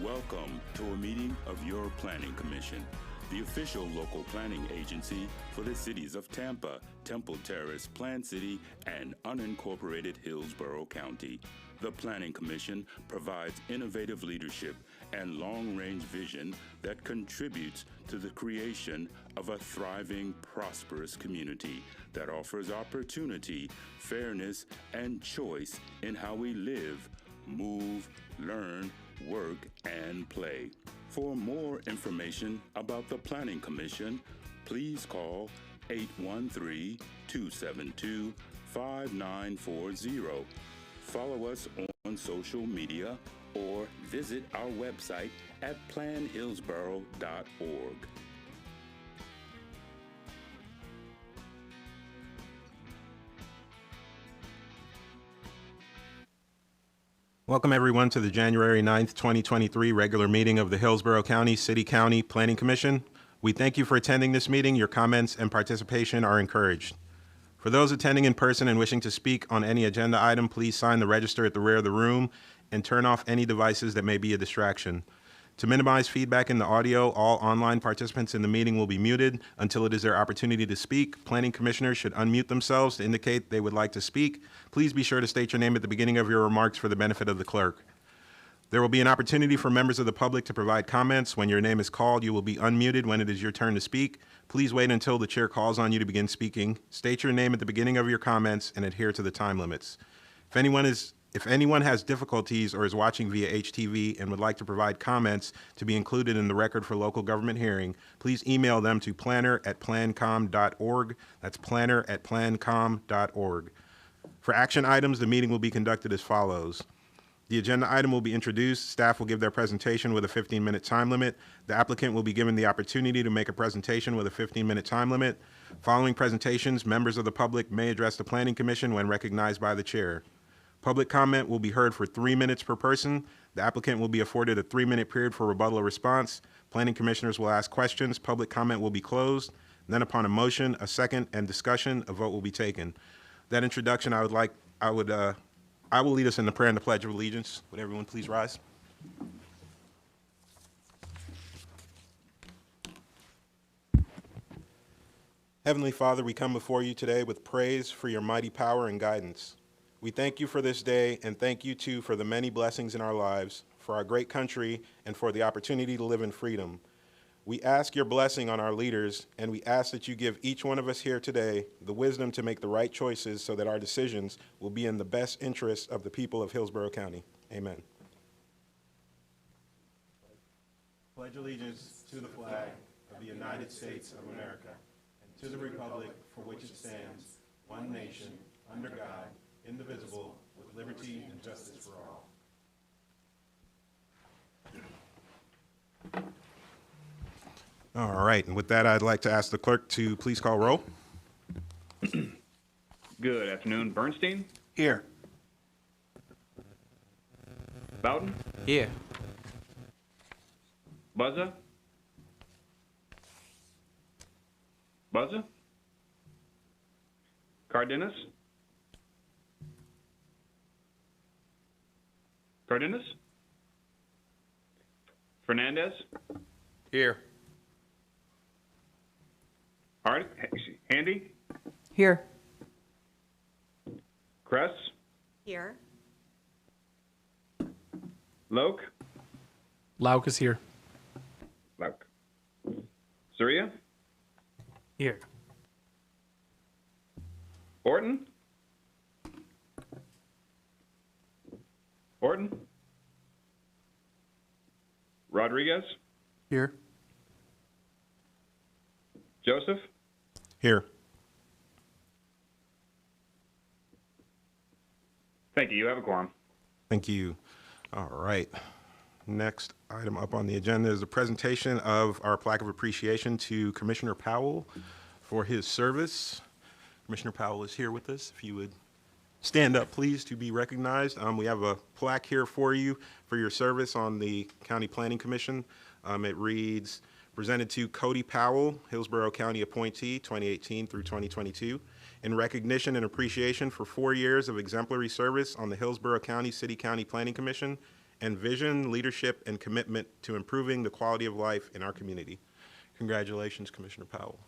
Welcome to a meeting of your Planning Commission, the official local planning agency for the cities of Tampa, Temple Terrace, Plant City, and unincorporated Hillsborough County. The Planning Commission provides innovative leadership and long-range vision that contributes to the creation of a thriving, prosperous community that offers opportunity, fairness, and choice in how we live, move, learn, work, and play. For more information about the Planning Commission, please call 813-272-5940. Follow us on social media or visit our website at planhillsborough.org. Welcome everyone to the January 9th, 2023 regular meeting of the Hillsborough County City County Planning Commission. We thank you for attending this meeting. Your comments and participation are encouraged. For those attending in person and wishing to speak on any agenda item, please sign the register at the rear of the room and turn off any devices that may be a distraction. To minimize feedback in the audio, all online participants in the meeting will be muted until it is their opportunity to speak. Planning commissioners should unmute themselves to indicate they would like to speak. Please be sure to state your name at the beginning of your remarks for the benefit of the clerk. There will be an opportunity for members of the public to provide comments. When your name is called, you will be unmuted when it is your turn to speak. Please wait until the chair calls on you to begin speaking. State your name at the beginning of your comments and adhere to the time limits. If anyone has difficulties or is watching via HTV and would like to provide comments to be included in the record for local government hearing, please email them to planner@plancom.org. That's planner@plancom.org. For action items, the meeting will be conducted as follows. The agenda item will be introduced. Staff will give their presentation with a 15-minute time limit. The applicant will be given the opportunity to make a presentation with a 15-minute time limit. Following presentations, members of the public may address the Planning Commission when recognized by the chair. Public comment will be heard for 3 minutes per person. The applicant will be afforded a 3-minute period for rebuttal or response. Planning commissioners will ask questions. Public comment will be closed. Then upon a motion, a second, and discussion, a vote will be taken. That introduction, I will lead us in the prayer and the Pledge of Allegiance. Would everyone please rise? Heavenly Father, we come before you today with praise for your mighty power and guidance. We thank you for this day and thank you too for the many blessings in our lives, for our great country, and for the opportunity to live in freedom. We ask your blessing on our leaders, and we ask that you give each one of us here today the wisdom to make the right choices so that our decisions will be in the best interest of the people of Hillsborough County. Amen. Pledge allegiance to the flag of the United States of America and to the republic for which it stands, one nation, under God, indivisible, with liberty and justice for all. All right, and with that, I'd like to ask the clerk to please call roll. Good afternoon. Bernstein? Here. Bowden? Here. Buzza? Buzza? Cardenas? Cardenas? Fernandez? Here. Handy? Here. Kress? Here. Loke? Lauk is here. Loke. Surya? Here. Orton? Orton? Rodriguez? Here. Joseph? Here. Thank you. You have a quorum. Thank you. All right. Next item up on the agenda is the presentation of our plaque of appreciation to Commissioner Powell for his service. Commissioner Powell is here with us. If you would stand up, please, to be recognized. We have a plaque here for you for your service on the County Planning Commission. It reads, presented to Cody Powell, Hillsborough County appointee, 2018 through 2022, in recognition and appreciation for 4 years of exemplary service on the Hillsborough County City County Planning Commission and vision, leadership, and commitment to improving the quality of life in our community. Congratulations, Commissioner Powell.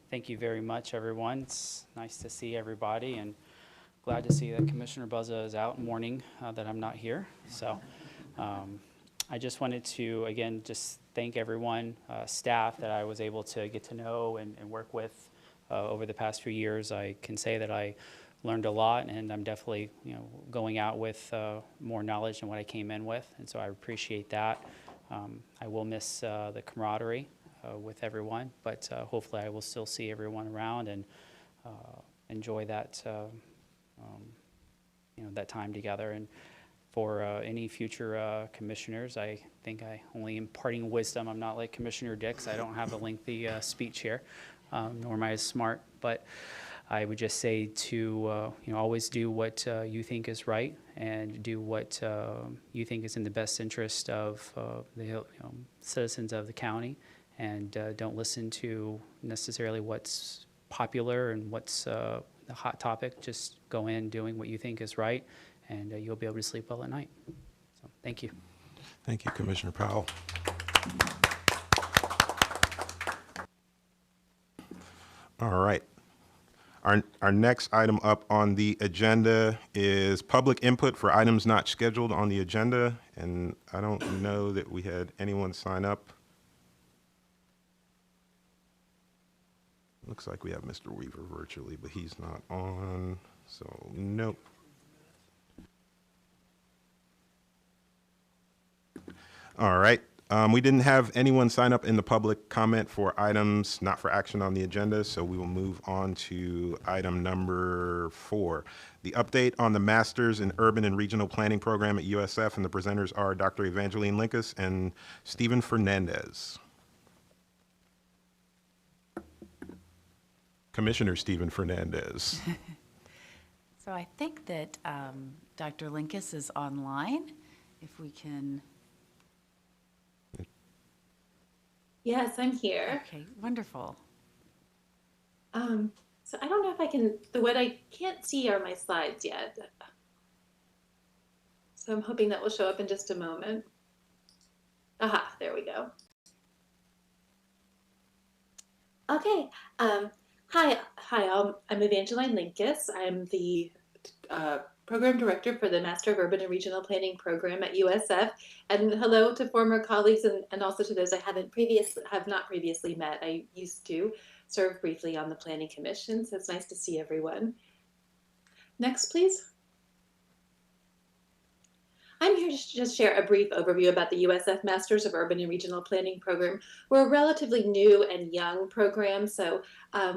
Thank you very much, everyone. It's nice to see everybody, and glad to see that Commissioner Buzza is out mourning that I'm not here. So I just wanted to, again, just thank everyone, staff that I was able to get to know and work with over the past few years. I can say that I learned a lot, and I'm definitely, going out with more knowledge than what I came in with, and so I appreciate that. I will miss the camaraderie with everyone, but hopefully I will still see everyone around and enjoy that, that time together. And for any future commissioners, I think I only imparting wisdom. I'm not like Commissioner Dix. I don't have a lengthy speech here, nor am I as smart. But I would just say to always do what you think is right, and do what you think is in the best interest of the citizens of the county. And don't listen to necessarily what's popular and what's the hot topic. Just go in doing what you think is right, and you'll be able to sleep well at night. So thank you. Thank you, Commissioner Powell. All right. Our next item up on the agenda is public input for items not scheduled on the agenda, and I don't know that we had anyone sign up. Looks like we have Mr. Weaver virtually, but he's not on, so nope. All right. We didn't have anyone sign up in the public comment for items not for action on the agenda, so we will move on to item number 4, the update on the Masters in Urban and Regional Planning program at USF, and the presenters are Dr. Evangeline Linkus and Stephen Fernandez. Commissioner Stephen Fernandez. So I think that Dr. Linkus is online. If we can. Yes, I'm here. Okay, wonderful. So I don't know if I can, what I can't see are my slides yet. So I'm hoping that will show up in just a moment. Aha, there we go. Okay. Hi, I'm Evangeline Linkus. I'm the program director for the Master of Urban and Regional Planning program at USF. And hello to former colleagues and also to those I have not previously met. I used to serve briefly on the Planning Commission, so it's nice to see everyone. Next, please. I'm here to just share a brief overview about the USF Masters of Urban and Regional Planning program. We're a relatively new and young program, so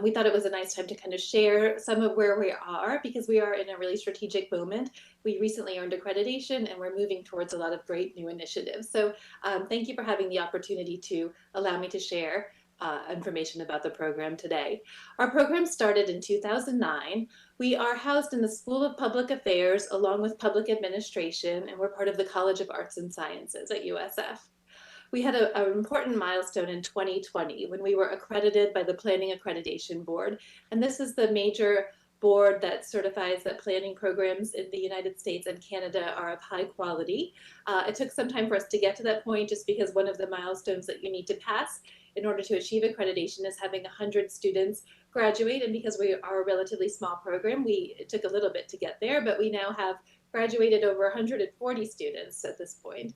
we thought it was a nice time to kind of share some of where we are, because we are in a really strategic moment. We recently earned accreditation, and we're moving towards a lot of great new initiatives. So thank you for having the opportunity to allow me to share information about the program today. Our program started in 2009. We are housed in the School of Public Affairs along with Public Administration, and we're part of the College of Arts and Sciences at USF. We had an important milestone in 2020 when we were accredited by the Planning Accreditation Board, and this is the major board that certifies that planning programs in the United States and Canada are of high quality. It took some time for us to get to that point, just because one of the milestones that you need to pass in order to achieve accreditation is having 100 students graduate. And because we are a relatively small program, it took a little bit to get there, but we now have graduated over 140 students at this point.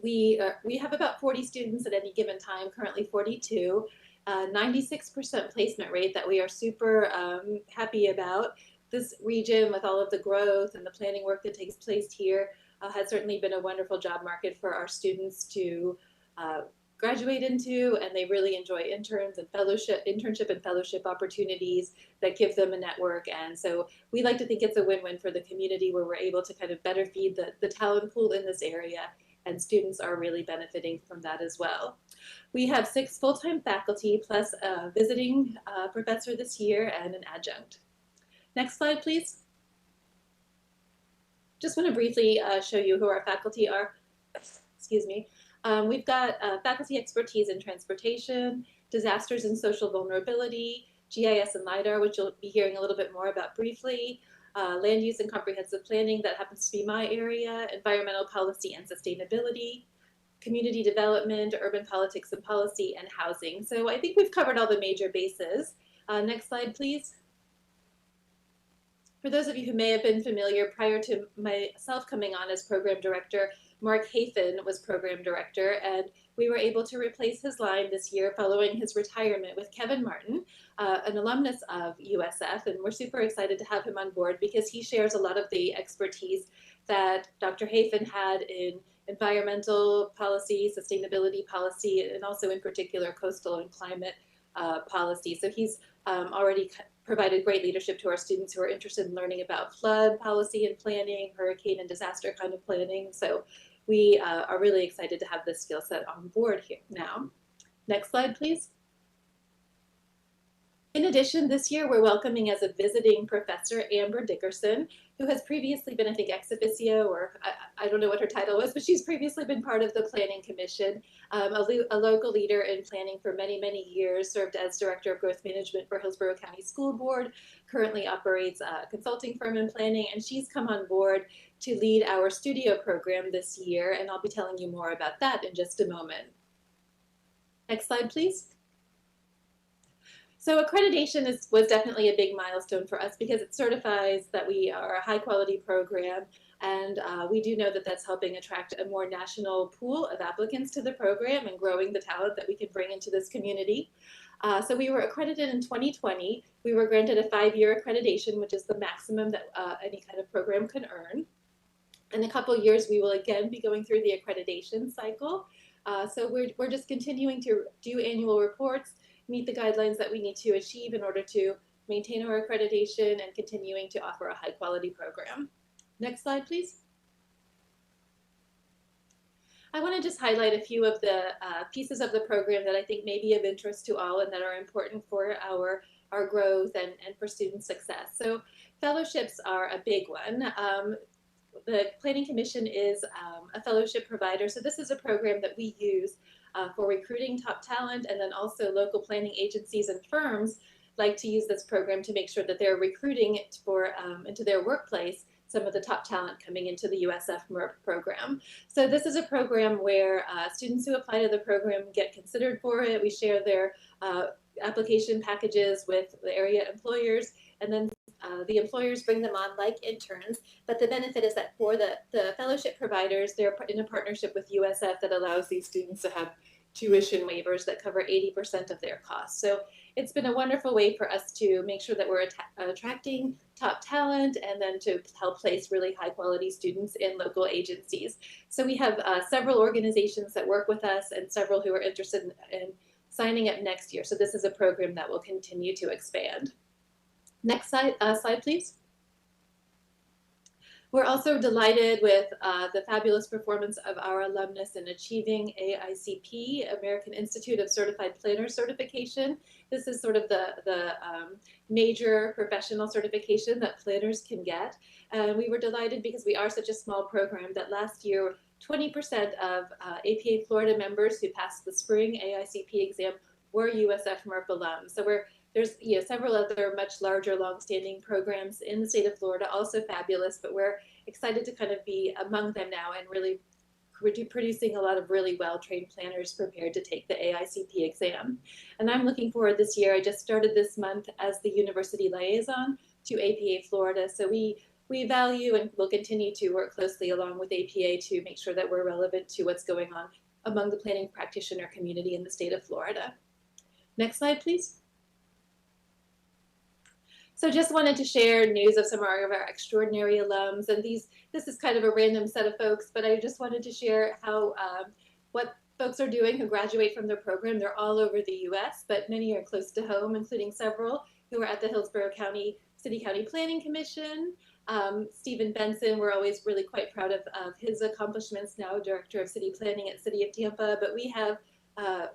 We have about 40 students at any given time, currently 42, 96% placement rate that we are super happy about. This region, with all of the growth and the planning work that takes place here, has certainly been a wonderful job market for our students to graduate into, and they really enjoy internship and fellowship opportunities that give them a network. And so we like to think it's a win-win for the community, where we're able to kind of better feed the talent pool in this area and students are really benefiting from that as well. We have 6 full-time faculty plus a visiting professor this year and an adjunct. Next slide, please. Just want to briefly show you who our faculty are. Excuse me. We've got faculty expertise in transportation, disasters and social vulnerability, GIS and LIDAR, which you'll be hearing a little bit more about briefly, land use and comprehensive planning, that happens to be my area, environmental policy and sustainability, community development, urban politics and policy, and housing. So I think we've covered all the major bases. Next slide, please. For those of you who may have been familiar, prior to myself coming on as program director, Mark Hafen was program director, and we were able to replace his line this year following his retirement with Kevin Martin, an alumnus of USF, and we're super excited to have him on board because he shares a lot of the expertise that Dr. Hafen had in environmental policy, sustainability policy, and also in particular coastal and climate policy. So he's already provided great leadership to our students who are interested in learning about flood policy and planning, hurricane and disaster kind of planning. So we are really excited to have this skill set on board here now. Next slide, please. In addition, this year we're welcoming as a visiting professor Amber Dickerson, who has previously been, I think, ex officio, or I don't know what her title was, but she's previously been part of the Planning Commission, a local leader in planning for many, many years, served as Director of Growth Management for Hillsborough County School Board, currently operates a consulting firm in planning, and she's come on board to lead our studio program this year, and I'll be telling you more about that in just a moment. Next slide, please. So accreditation was definitely a big milestone for us because it certifies that we are a high quality program, and we do know that that's helping attract a more national pool of applicants to the program and growing the talent that we can bring into this community. So we were accredited in 2020. We were granted a 5-year accreditation, which is the maximum that any kind of program can earn. In a couple of years, we will again be going through the accreditation cycle. So we're just continuing to do annual reports, meet the guidelines that we need to achieve in order to maintain our accreditation and continuing to offer a high quality program. Next slide, please. I want to just highlight a few of the pieces of the program that I think may be of interest to all and that are important for our growth and for student success. So fellowships are a big one. The Planning Commission is a fellowship provider, so this is a program that we use for recruiting top talent, and then also local planning agencies and firms like to use this program to make sure that they're recruiting it for into their workplace some of the top talent coming into the USF MERP program. So this is a program where students who apply to the program get considered for it. We share their application packages with the area employers, and then the employers bring them on like interns. But the benefit is that for the fellowship providers, they're in a partnership with USF that allows these students to have tuition waivers that cover 80% of their costs. So it's been a wonderful way for us to make sure that we're attracting top talent and then to help place really high quality students in local agencies. So we have several organizations that work with us and several who are interested in signing up next year. So this is a program that will continue to expand. Next slide, please. We're also delighted with the fabulous performance of our alumnus in achieving AICP, American Institute of Certified Planners certification. This is sort of the major professional certification that planners can get. And we were delighted because we are such a small program that last year, 20% of APA Florida members who passed the spring AICP exam were USF MERP alums. So there's several other much larger long-standing programs in the state of Florida, also fabulous, but we're excited to kind of be among them now and really producing a lot of really well-trained planners prepared to take the AICP exam. And I'm looking forward this year. I just started this month as the university liaison to APA Florida. So we value and will continue to work closely along with APA to make sure that we're relevant to what's going on among the planning practitioner community in the state of Florida. Next slide, please. So just wanted to share news of some of our extraordinary alums, and this is kind of a random set of folks, but I just wanted to share how what folks are doing who graduate from their program. They're all over the U.S., but many are close to home, including several who are at the Hillsborough County City County Planning Commission. Stephen Benson, we're always really quite proud of his accomplishments now, Director of City Planning at City of Tampa, but we have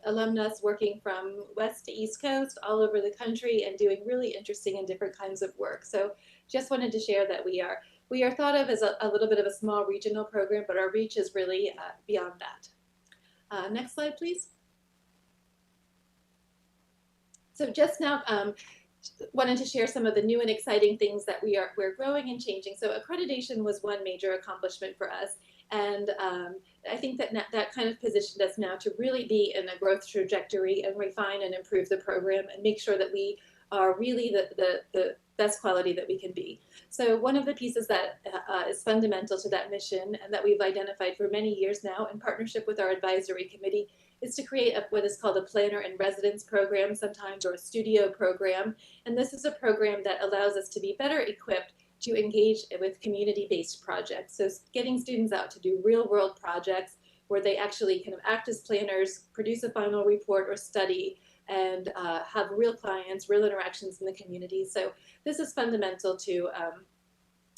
alumnus working from west to east coast all over the country and doing really interesting and different kinds of work. So just wanted to share that we are thought of as a little bit of a small regional program, but our reach is really beyond that. Next slide, please. So just now, wanted to share some of the new and exciting things that we're growing and changing. So accreditation was one major accomplishment for us. And I think that kind of positioned us now to really be in a growth trajectory and refine and improve the program and make sure that we are really the best quality that we can be. So one of the pieces that is fundamental to that mission and that we've identified for many years now in partnership with our advisory committee is to create what is called a planner in residence program sometimes, or a studio program. And this is a program that allows us to be better equipped to engage with community-based projects. So getting students out to do real-world projects where they actually kind of act as planners, produce a final report or study, and have real clients, real interactions in the community. So this is fundamental to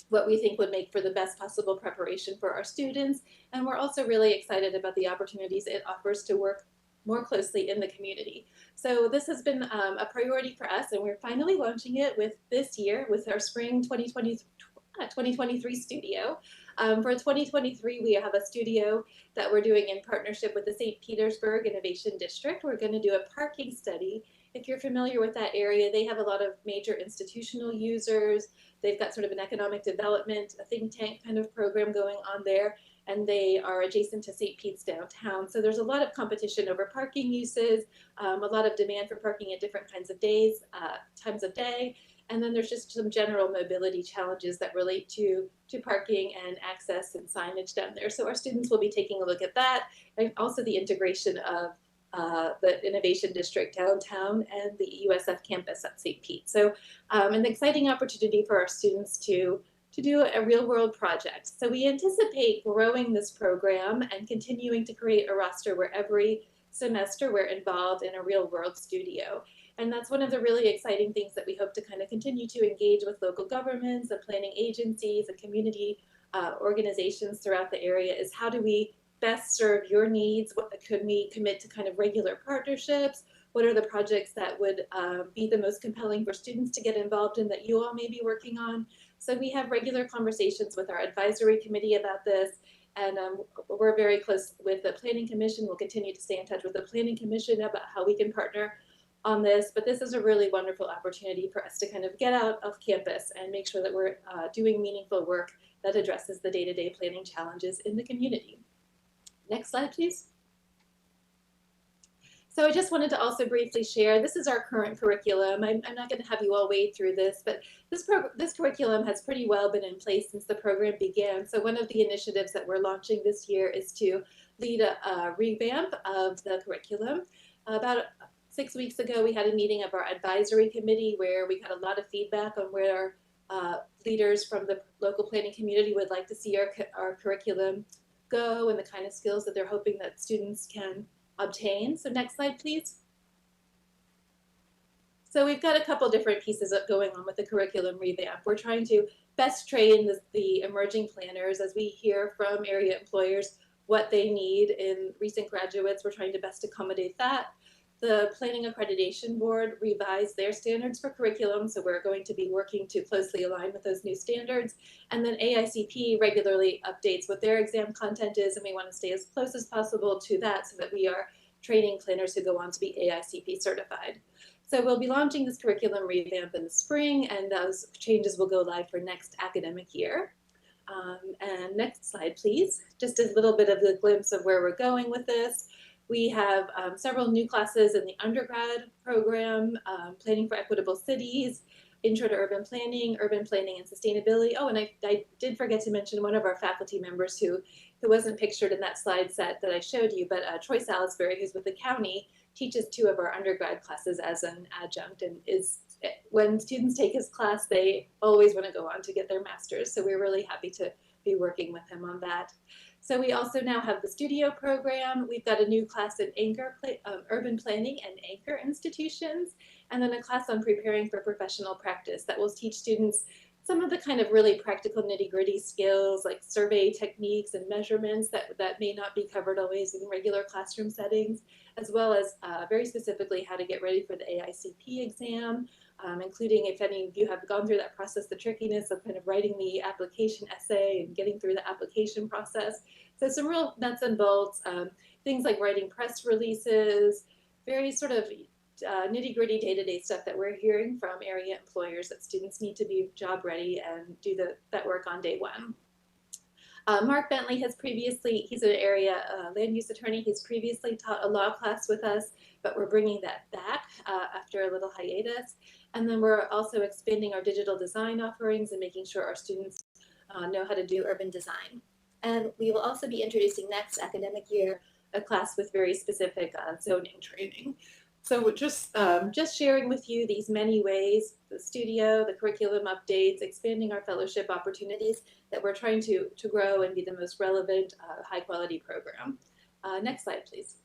what we think would make for the best possible preparation for our students. And we're also really excited about the opportunities it offers to work more closely in the community. So this has been a priority for us, and we're finally launching it with this year with our spring 2023 studio. For 2023, we have a studio that we're doing in partnership with the St. Petersburg Innovation District. We're going to do a parking study. If you're familiar with that area, they have a lot of major institutional users. They've got sort of an economic development, a think tank kind of program going on there, and they are adjacent to St. Pete's downtown. So there's a lot of competition over parking uses, a lot of demand for parking at different kinds of times of day. And then there's just some general mobility challenges that relate to parking and access and signage down there. So our students will be taking a look at that, and also the integration of the Innovation District downtown and the USF campus at St. Pete. So an exciting opportunity for our students to do a real world project. So we anticipate growing this program and continuing to create a roster where every semester we're involved in a real world studio. And that's one of the really exciting things that we hope to kind of continue to engage with local governments and planning agencies and community organizations throughout the area is how do we best serve your needs? What could we commit to kind of regular partnerships? What are the projects that would be the most compelling for students to get involved in that you all may be working on? So we have regular conversations with our advisory committee about this. And we're very close with the Planning Commission. We'll continue to stay in touch with the Planning Commission about how we can partner on this. But this is a really wonderful opportunity for us to kind of get out of campus and make sure that we're doing meaningful work that addresses the day-to-day planning challenges in the community. Next slide, please. So I just wanted to also briefly share, this is our current curriculum. I'm not going to have you all wade through this, but this curriculum has pretty well been in place since the program began. So one of the initiatives that we're launching this year is to lead a revamp of the curriculum. About 6 weeks ago, we had a meeting of our advisory committee where we got a lot of feedback on where leaders from the local planning community would like to see our curriculum go and the kind of skills that they're hoping that students can obtain. So next slide, please. So we've got a couple different pieces going on with the curriculum revamp. We're trying to best train the emerging planners as we hear from area employers what they need in recent graduates. We're trying to best accommodate that. The Planning Accreditation Board revised their standards for curriculum, so we're going to be working to closely align with those new standards. And then AICP regularly updates what their exam content is, and we want to stay as close as possible to that so that we are training planners who go on to be AICP certified. So we'll be launching this curriculum revamp in the spring, and those changes will go live for next academic year. And next slide, please. Just a little bit of a glimpse of where we're going with this. We have several new classes in the undergrad program, Planning for Equitable Cities, Intro to Urban Planning and Sustainability. Oh, and I did forget to mention one of our faculty members who wasn't pictured in that slide set that I showed you, but Troy Salisbury, who's with the county, teaches 2 of our undergrad classes as an adjunct, and when students take his class, they always want to go on to get their master's. So we're really happy to be working with him on that. So we also now have the studio program. We've got a new class in urban planning and anchor institutions, and then a class on preparing for professional practice that will teach students some of the kind of really practical nitty-gritty skills like survey techniques and measurements that may not be covered always in regular classroom settings, as well as very specifically how to get ready for the AICP exam, including if any of you have gone through that process, the trickiness of kind of writing the application essay and getting through the application process. So some real nuts and bolts, things like writing press releases, very sort of nitty-gritty day-to-day stuff that we're hearing from area employers that students need to be job ready and do that work on day one. Mark Bentley has previously, he's an area land use attorney, he's previously taught a law class with us, but we're bringing that back after a little hiatus. And then we're also expanding our digital design offerings and making sure our students know how to do urban design. And we will also be introducing next academic year a class with very specific zoning training. So just sharing with you these many ways, the studio, the curriculum updates, expanding our fellowship opportunities that we're trying to grow and be the most relevant, high quality program. Next slide, please.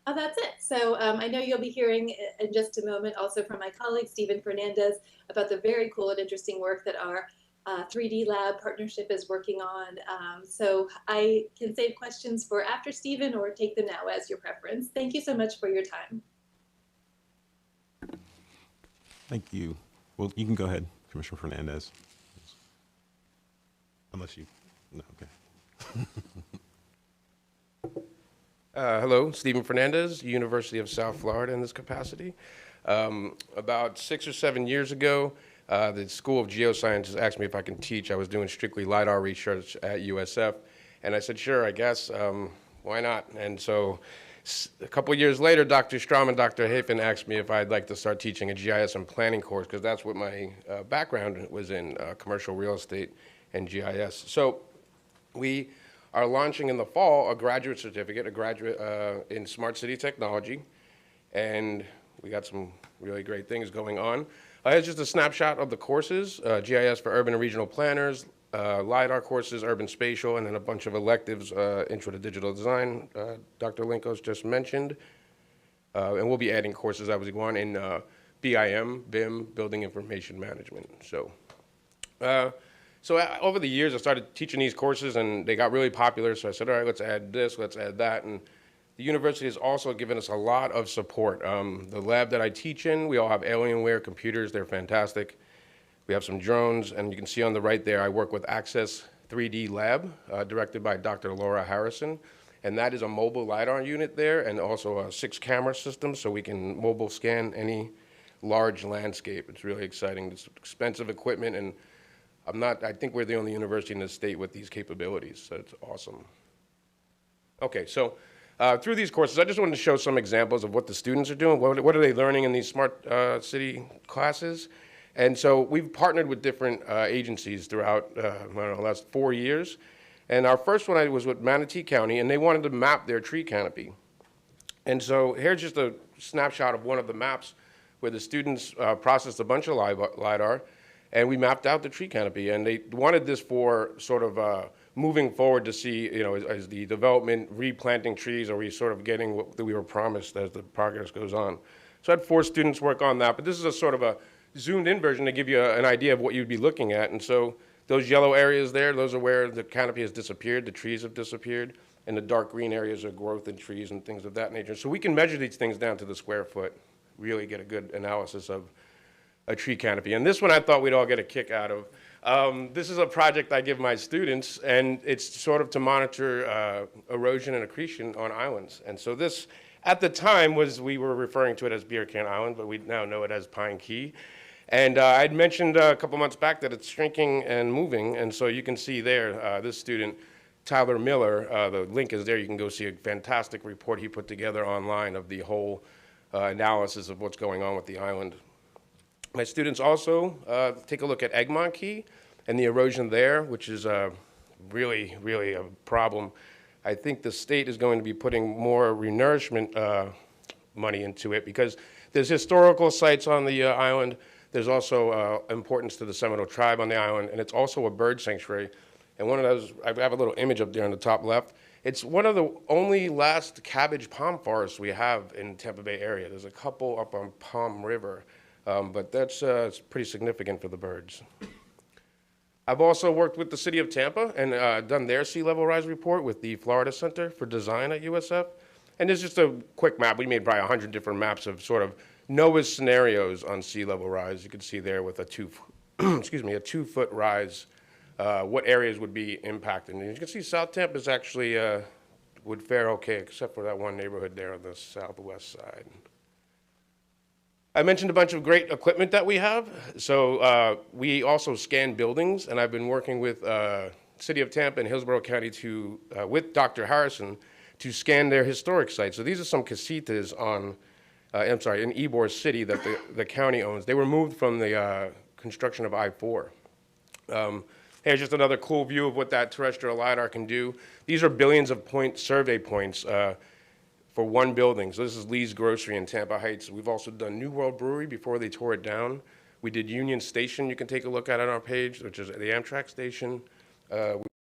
That's it. So I know you'll be hearing in just a moment also from my colleague, Stephen Fernandez, about the very cool and interesting work that our 3D Lab partnership is working on. So I can save questions for after Stephen or take them now as your preference. Thank you so much for your time. Thank you. Well, you can go ahead, Commissioner Fernandez. Unless you, no, okay. Hello, Stephen Fernandez, University of South Florida in this capacity. About 6 or 7 years ago, the School of Geosciences asked me if I can teach. I was doing strictly LiDAR research at USF, and I said, sure, I guess, why not? And so a couple of years later, Dr. Strom and Dr. Hafen asked me if I'd like to start teaching a GIS and planning course, because that's what my background was in, commercial real estate and GIS. So we are launching in the fall a graduate certificate, a graduate in smart city technology, and we got some really great things going on. It's just a snapshot of the courses, GIS for urban and regional planners, LiDAR courses, urban spatial, and then a bunch of electives, Intro to Digital Design, Dr. Linkos just mentioned. And we'll be adding courses as we go on in BIM, Building Information Management. So over the years, I started teaching these courses, and they got really popular, so I said, all right, let's add this, let's add that. And the university has also given us a lot of support. The lab that I teach in, we all have Alienware computers. They're fantastic. We have some drones, and you can see on the right there, I work with Access 3D Lab, directed by Dr. Laura Harrison. And that is a mobile LiDAR unit there, and also a 6-camera system, so we can mobile scan any large landscape. It's really exciting. It's expensive equipment, and I think we're the only university in the state with these capabilities, so it's awesome. Okay, so through these courses, I just wanted to show some examples of what the students are doing. What are they learning in these smart city classes? And so we've partnered with different agencies throughout, I don't know, the last 4 years. And our first one was with Manatee County, and they wanted to map their tree canopy. And so here's just a snapshot of one of the maps where the students processed a bunch of LiDAR, and we mapped out the tree canopy. And they wanted this for sort of moving forward to see, you know, as the development, replanting trees, are we sort of getting what we were promised as the progress goes on. So I had 4 students work on that, but this is a sort of a zoomed-in version to give you an idea of what you'd be looking at. And so those yellow areas there, those are where the canopy has disappeared, the trees have disappeared, and the dark green areas are growth in trees and things of that nature. So we can measure these things down to the square foot, really get a good analysis of a tree canopy. And this one I thought we'd all get a kick out of. This is a project I give my students, and it's sort of to monitor erosion and accretion on islands. And so this, at the time, we were referring to it as Beer Can Island, but we now know it as Pine Key. And I'd mentioned a couple months back that it's shrinking and moving, and so you can see there, this student, Tyler Miller, the link is there, you can go see a fantastic report he put together online of the whole analysis of what's going on with the island. My students also take a look at Egmont Key and the erosion there, which is really, really a problem. I think the state is going to be putting more renourishment money into it because there's historical sites on the island. There's also importance to the Seminole tribe on the island, and it's also a bird sanctuary. And one of those, I have a little image up there on the top left. It's one of the only last cabbage palm forests we have in Tampa Bay area. There's a couple up on Palm River, but that's it's pretty significant for the birds. I've also worked with the city of Tampa and done their sea level rise report with the Florida Center for Design at USF. And there's just a quick map. We made probably 100 different maps of sort of NOAA's scenarios on sea level rise. You can see there with a 2 foot rise, what areas would be impacted. And you can see South Tampa is actually would fare okay, except for that one neighborhood there on the southwest side. I mentioned a bunch of great equipment that we have. So we also scan buildings, and I've been working with City of Tampa and Hillsborough County to, with Dr. Harrison, to scan their historic sites. So these are some casitas on, in Ybor City that the county owns. They were moved from the construction of I-4. Here's just another cool view of what that terrestrial LiDAR can do. These are billions of survey points for one building. So this is Lee's Grocery in Tampa Heights. We've also done New World Brewery before they tore it down. We did Union Station, you can take a look at on our page, which is the Amtrak station.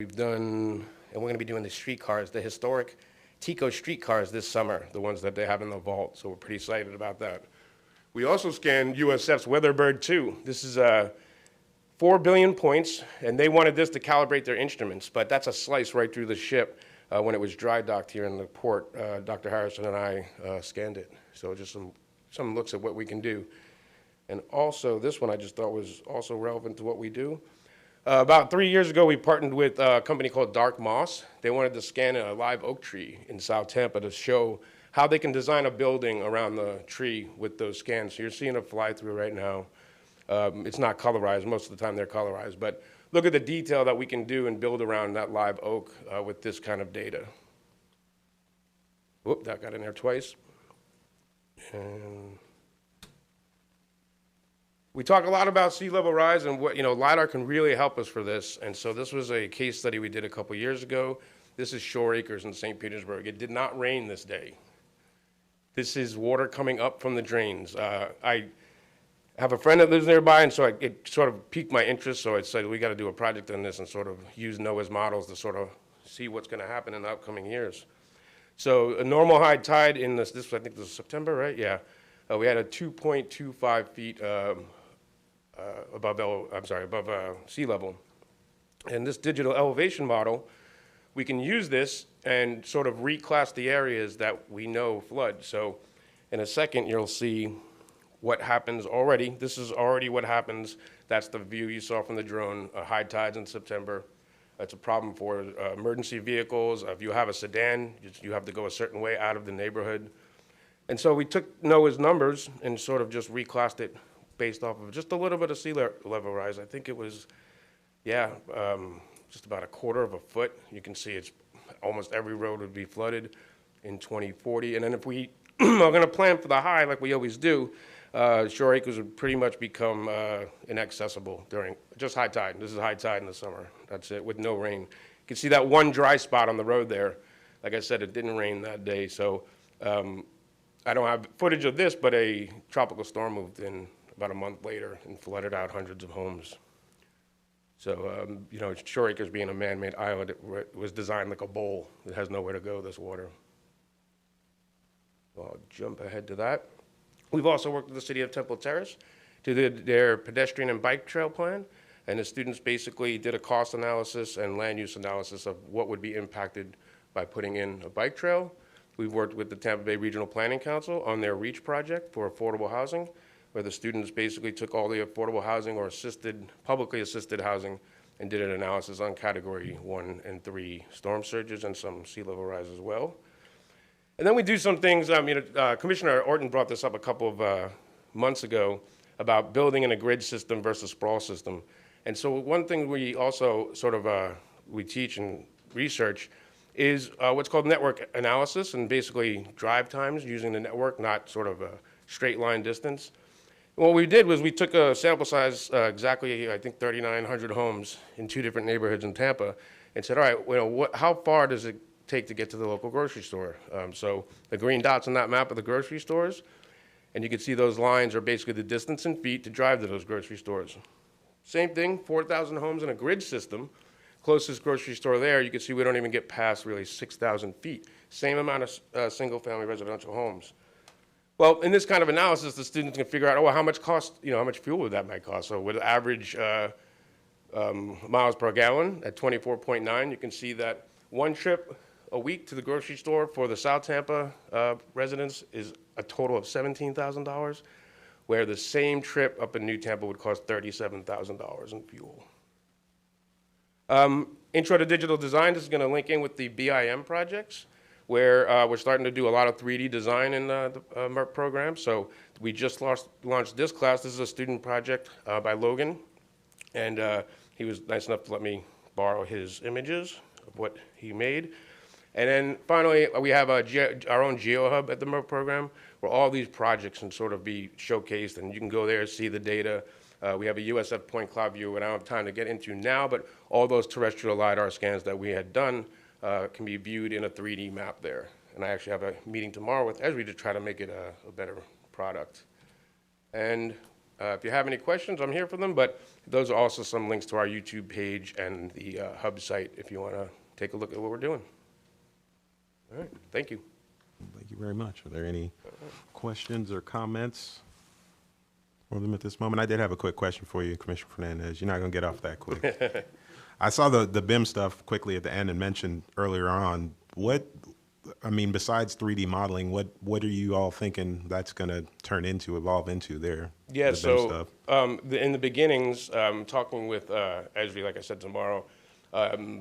We've done, and we're gonna be doing the streetcars, the historic Tico streetcars this summer, the ones that they have in the vault. So we're pretty excited about that. We also scanned USF's Weatherbird 2. This is 4 billion points, and they wanted this to calibrate their instruments, but that's a slice right through the ship. When it was dry docked here in the port, Dr. Harrison and I scanned it. So just some looks at what we can do. And also, this one I just thought was also relevant to what we do. About 3 years ago, we partnered with a company called Dark Moss. They wanted to scan a live oak tree in South Tampa to show how they can design a building around the tree with those scans. So you're seeing it fly through right now. It's not colorized. Most of the time they're colorized. But look at the detail that we can do and build around that live oak with this kind of data. Whoop, that got in there twice. And we talk a lot about sea level rise and what, LiDAR can really help us for this. And so this was a case study we did a couple years ago. This is Shore Acres in St. Petersburg. It did not rain this day. This is water coming up from the drains. I have a friend that lives nearby, and so it sort of piqued my interest, so I said, we got to do a project on this and sort of use NOAA's models to sort of see what's going to happen in the upcoming years. So a normal high tide in this I think this is September, right? Yeah. We had a 2.25 feet above sea level. And this digital elevation model, we can use this and sort of reclass the areas that we know flood. So in a second, you'll see what happens already. This is already what happens. That's the view you saw from the drone, high tides in September. That's a problem for emergency vehicles. If you have a sedan, you have to go a certain way out of the neighborhood. And so we took NOAA's numbers and sort of just reclassed it based off of just a little bit of sea level rise. I think it was, just about 1/4 of a foot. You can see it's almost every road would be flooded in 2040. And then if we are gonna plan for the high like we always do, Shore Acres would pretty much become inaccessible during just high tide. This is high tide in the summer. That's it, with no rain. You can see that one dry spot on the road there. Like I said, it didn't rain that day. So I don't have footage of this, but a tropical storm moved in about a month later and flooded out hundreds of homes. So, Shore Acres being a man-made island, it was designed like a bowl. It has nowhere to go, this water. I'll jump ahead to that. We've also worked with the city of Temple Terrace to do their pedestrian and bike trail plan. And the students basically did a cost analysis and land use analysis of what would be impacted by putting in a bike trail. We've worked with the Tampa Bay Regional Planning Council on their REACH project for affordable housing, where the students basically took all the affordable housing or publicly assisted housing and did an analysis on category 1 and 3 storm surges and some sea level rise as well. And then we do some things, Commissioner Orton brought this up a couple of months ago about building in a grid system versus sprawl system. And so one thing we also sort of, we teach and research is what's called network analysis, and basically drive times using the network, not sort of a straight line distance. What we did was we took a sample size, exactly, I think 3,900 homes in 2 different neighborhoods in Tampa, and said, all right, how far does it take to get to the local grocery store? So the green dots on that map are the grocery stores, and you can see those lines are basically the distance in feet to drive to those grocery stores. Same thing, 4,000 homes in a grid system, closest grocery store there, you can see we don't even get past really 6,000 feet. Same amount of single-family residential homes. Well, in this kind of analysis, the students can figure out, oh, well, how much how much fuel would that might cost? So with average miles per gallon at 24.9, you can see that one trip a week to the grocery store for the South Tampa residents is a total of $17,000, where the same trip up in New Tampa would cost $37,000 in fuel. Intro to Digital Design, this is going to link in with the BIM projects, where we're starting to do a lot of 3D design in the MERP program. So we just launched this class. This is a student project by Logan, and he was nice enough to let me borrow his images of what he made. And then finally, we have our own GeoHub at the MERP program, where all these projects can sort of be showcased, and you can go there, see the data. We have a USF point cloud view, and I don't have time to get into now, but all those terrestrial LiDAR scans that we had done can be viewed in a 3D map there. And I actually have a meeting tomorrow with Esri to try to make it a better product. And if you have any questions, I'm here for them, but those are also some links to our YouTube page and the hub site if you want to take a look at what we're doing. All right, thank you. Thank you very much. Are there any questions or comments for them at this moment? I did have a quick question for you, Commissioner Fernandez. You're not going to get off that quick. I saw the BIM stuff quickly at the end and mentioned earlier on. Besides 3D modeling, what are you all thinking that's going to evolve into there? Yeah, the BIM stuff? In the beginnings, talking with Esri, like I said, tomorrow,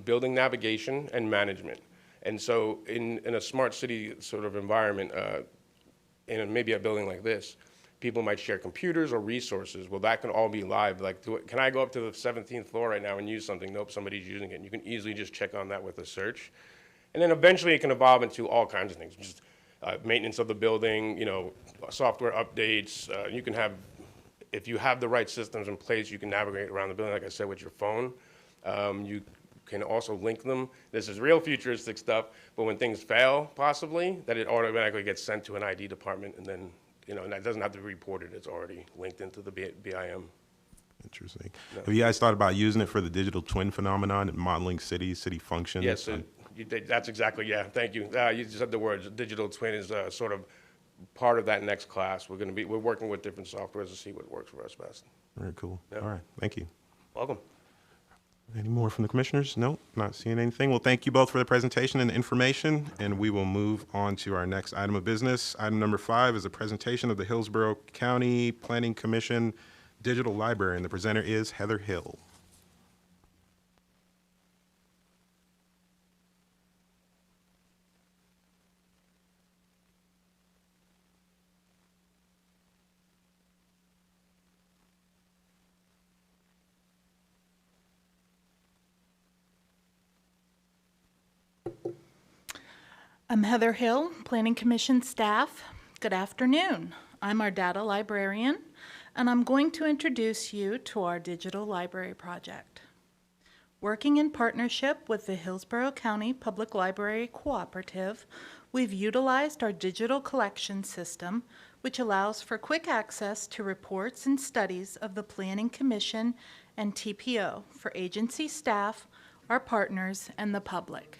building navigation and management. And so in a smart city sort of environment, in maybe a building like this, people might share computers or resources. Well, that can all be live. Like, can I go up to the 17th floor right now and use something? Nope, somebody's using it. And you can easily just check on that with a search. And then eventually it can evolve into all kinds of things, just maintenance of the building, software updates. You can have, if you have the right systems in place, you can navigate around the building, like I said, with your phone. You can also link them. This is real futuristic stuff, but when things fail, possibly, that it automatically gets sent to an ID department, and then, and that doesn't have to be reported. It's already linked into the BIM. Interesting. No. Have you guys thought about using it for the digital twin phenomenon and modeling city functions? Yes, that's exactly, yeah, thank you. You just said the words. Digital twin is sort of part of that next class. We're working with different softwares to see what works for us best. Very cool. Yeah. All right, thank you. Welcome. Any more from the commissioners? No, not seeing anything. Well, thank you both for the presentation and information, and we will move on to our next item of business. Item number 5 is a presentation of the Hillsborough County Planning Commission Digital Library, and the presenter is Heather Hill. I'm Heather Hill, Planning Commission staff. Good afternoon. I'm our data librarian, and I'm going to introduce you to our digital library project. Working in partnership with the Hillsborough County Public Library Cooperative, we've utilized our digital collection system, which allows for quick access to reports and studies of the Planning Commission and TPO for agency staff, our partners, and the public.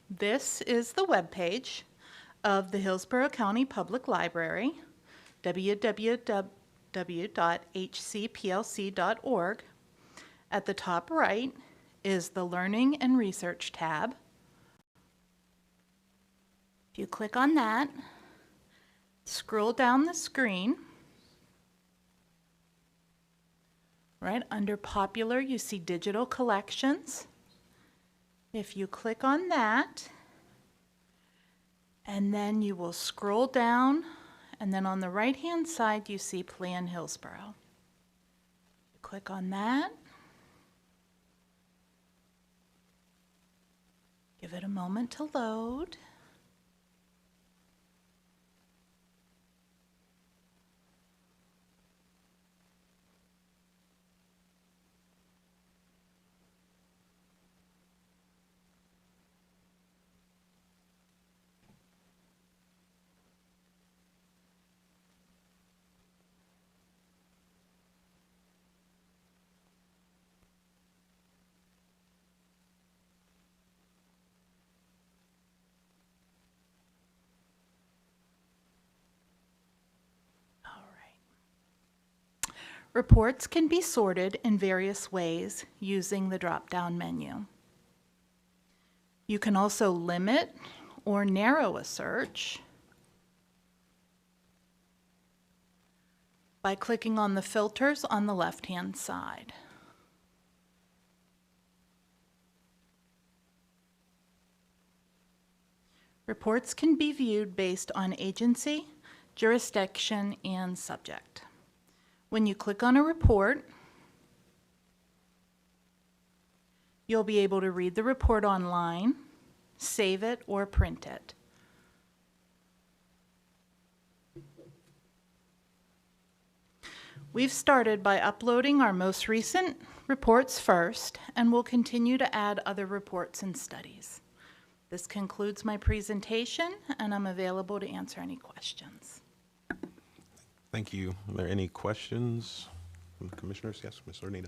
This is the webpage of the Hillsborough County Public Library, www.hcplc.org. At the top right is the Learning and Research tab. If you click on that, scroll down the screen. Right under Popular, you see Digital Collections. If you click on that, and then you will scroll down, and then on the right-hand side, you see Plan Hillsborough. Click on that. Give it a moment to load. Reports can be sorted in various ways using the drop-down menu. You can also limit or narrow a search by clicking on the filters on the left-hand side. Reports can be viewed based on agency, jurisdiction, and subject. When you click on a report, you'll be able to read the report online, save it, or print it. We've started by uploading our most recent reports first, and we'll continue to add other reports and studies. This concludes my presentation, and I'm available to answer any questions. Thank you. Are there any questions from the commissioners? Yes, Ms. Ornita.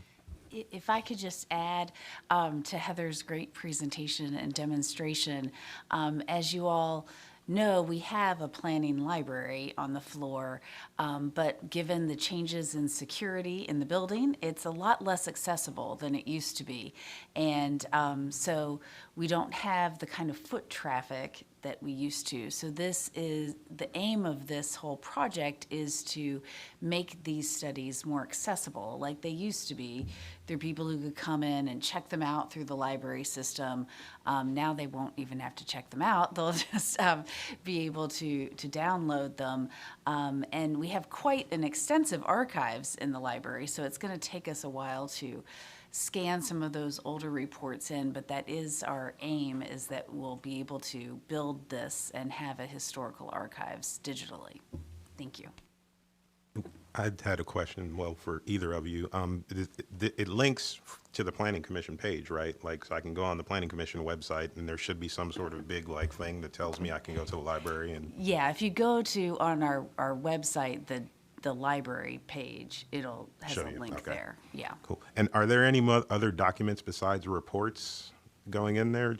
If I could just add to Heather's great presentation and demonstration, as you all know, we have a planning library on the floor, but given the changes in security in the building, it's a lot less accessible than it used to be. And so we don't have the kind of foot traffic that we used to. So this is, the aim of this whole project is to make these studies more accessible like they used to be. There are people who could come in and check them out through the library system. Now they won't even have to check them out. They'll just be able to download them. And we have quite an extensive archives in the library, so it's going to take us a while to scan some of those older reports in, but that is our aim, is that we'll be able to build this and have a historical archives digitally. Thank you. I had a question, well, for either of you. It links to the Planning Commission page, right? Like, so I can go on the Planning Commission website, and there should be some sort of big, like, thing that tells me I can go to the library and... Yeah, if you go to, on our website, the library page, it'll has Show a you. link Okay. there. Yeah. Cool. And are there any other documents besides reports going in there?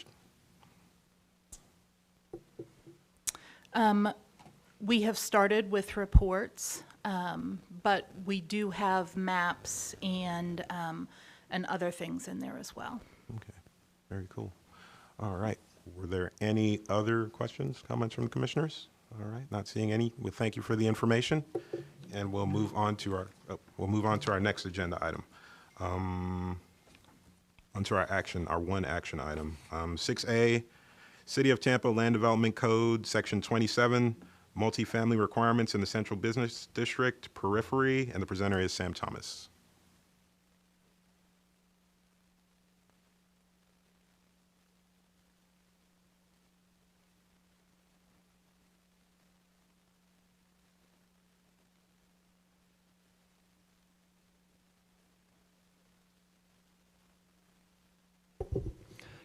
We have started with reports, but we do have maps and other things in there as well. Okay, very cool. All right. Were there any other questions, comments from the commissioners? All right, not seeing any. Well, thank you for the information, and we'll move on to our next agenda item. Onto our one action item. 6A, City of Tampa Land Development Code, Section 27, multifamily requirements in the Central Business District periphery, and the presenter is Sam Thomas.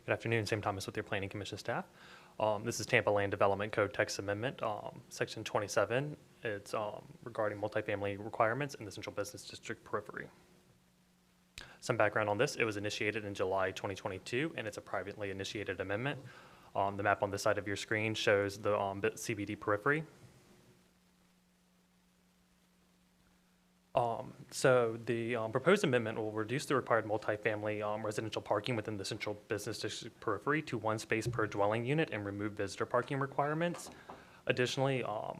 Good afternoon, Sam Thomas with your Planning Commission staff. This is Tampa Land Development Code Text Amendment, Section 27. It's regarding multifamily requirements in the Central Business District periphery. Some background on this: it was initiated in July 2022, and it's a privately initiated amendment. The map on this side of your screen shows the CBD periphery. So the proposed amendment will reduce the required multifamily residential parking within the Central Business District periphery to one space per dwelling unit and remove visitor parking requirements. Additionally, all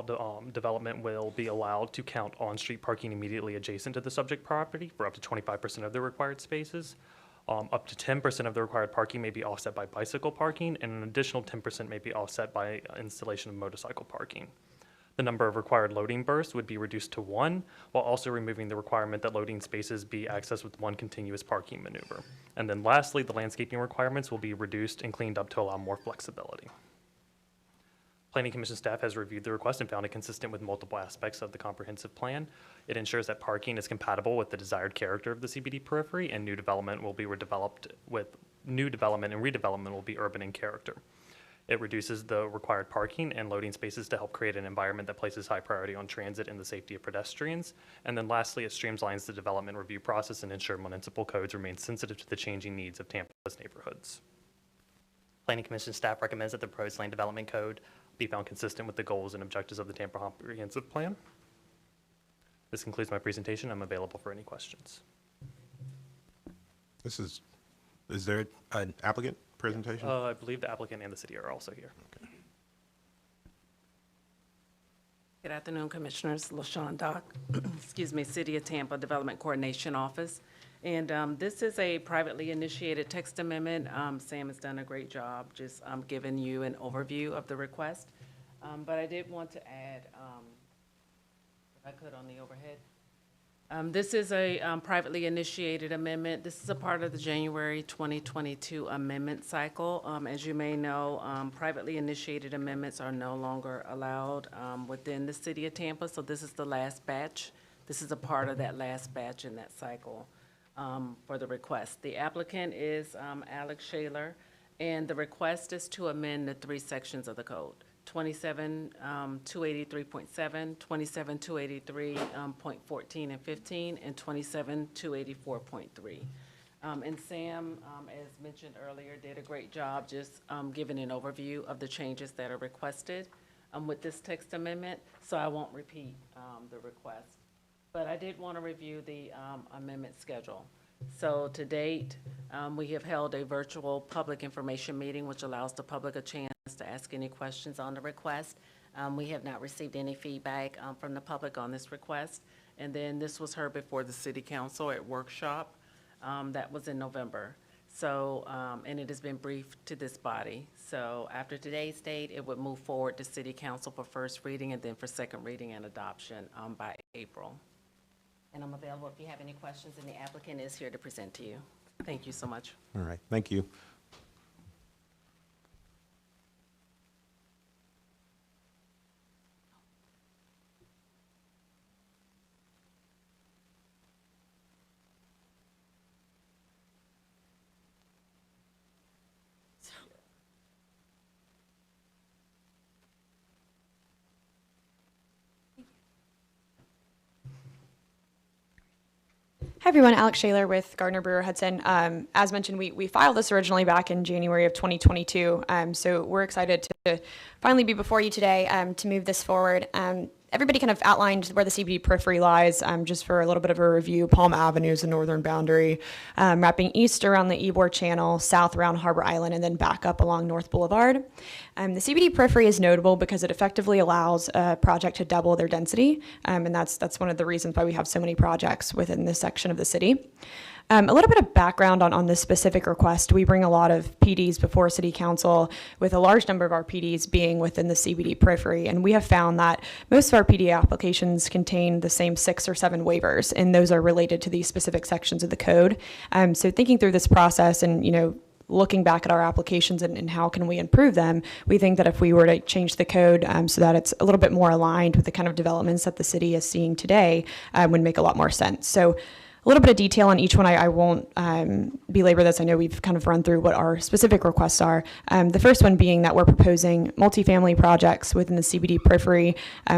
the development will be allowed to count on-street parking immediately adjacent to the subject property for up to 25% of the required spaces. Up to 10% of the required parking may be offset by bicycle parking, and an additional 10% may be offset by installation of motorcycle parking. The number of required loading berths would be reduced to 1, while also removing the requirement that loading spaces be accessed with one continuous parking maneuver. And then lastly, the landscaping requirements will be reduced and cleaned up to allow more flexibility. Planning Commission staff has reviewed the request and found it consistent with multiple aspects of the comprehensive plan. It ensures that parking is compatible with the desired character of the CBD periphery, and new development and redevelopment will be urban in character. It reduces the required parking and loading spaces to help create an environment that places high priority on transit and the safety of pedestrians. And then lastly, it streamlines the development review process and ensures municipal codes remain sensitive to the changing needs of Tampa's neighborhoods. Planning Commission staff recommends that the proposed land development code be found consistent with the goals and objectives of the Tampa Comprehensive Plan. This concludes my presentation. I'm available for any questions. Is there an applicant presentation? I believe the applicant and the city are also here. Good afternoon, Commissioners. LaShawn Dock, excuse me, City of Tampa Development Coordination Office. And this is a privately initiated text amendment. Sam has done a great job just giving you an overview of the request. But I did want to add, if I could, on the overhead. This is a privately initiated amendment. This is a part of the January 2022 amendment cycle. As you may know, privately initiated amendments are no longer allowed within the City of Tampa, so this is the last batch. This is a part of that last batch in that cycle for the request. The applicant is Alex Shaler, and the request is to amend the 3 sections of the code. 27-283.7, 27-283.14 and 15, and 27-284.3. And Sam, as mentioned earlier, did a great job just giving an overview of the changes that are requested with this text amendment, so I won't repeat the request. But I did want to review the amendment schedule. So to date, we have held a virtual public information meeting, which allows the public a chance to ask any questions on the request. We have not received any feedback from the public on this request. And then this was heard before the City Council at workshop. That was in November. So, and it has been briefed to this body. So after today's date, it would move forward to City Council for first reading and then for second reading and adoption by April. And I'm available if you have any questions, and the applicant is here to present to you. Thank you so much. All right, thank you. Hi everyone, Alex Shaler with Gardner Brewer Hudson. As mentioned, we filed this originally back in January of 2022, so we're excited to finally be before you today to move this forward. Everybody kind of outlined where the CBD periphery lies, just for a little bit of a review. Palm Avenue is the northern boundary, wrapping east around the Ybor Channel, south around Harbor Island, and then back up along North Boulevard. The CBD periphery is notable because it effectively allows a project to double their density, and that's one of the reasons why we have so many projects within this section of the city. A little bit of background on this specific request. We bring a lot of PDs before City Council, with a large number of our PDs being within the CBD periphery. And we have found that most of our PD applications contain the same 6 or 7 waivers, and those are related to these specific sections of the code. So thinking through this process and, looking back at our applications and how can we improve them, we think that if we were to change the code so that it's a little bit more aligned with the kind of developments that the city is seeing today, would make a lot more sense. So a little bit of detail on each one. I won't belabor this. I know we've kind of run through what our specific requests are. The first one being that we're proposing multifamily projects within the CBD periphery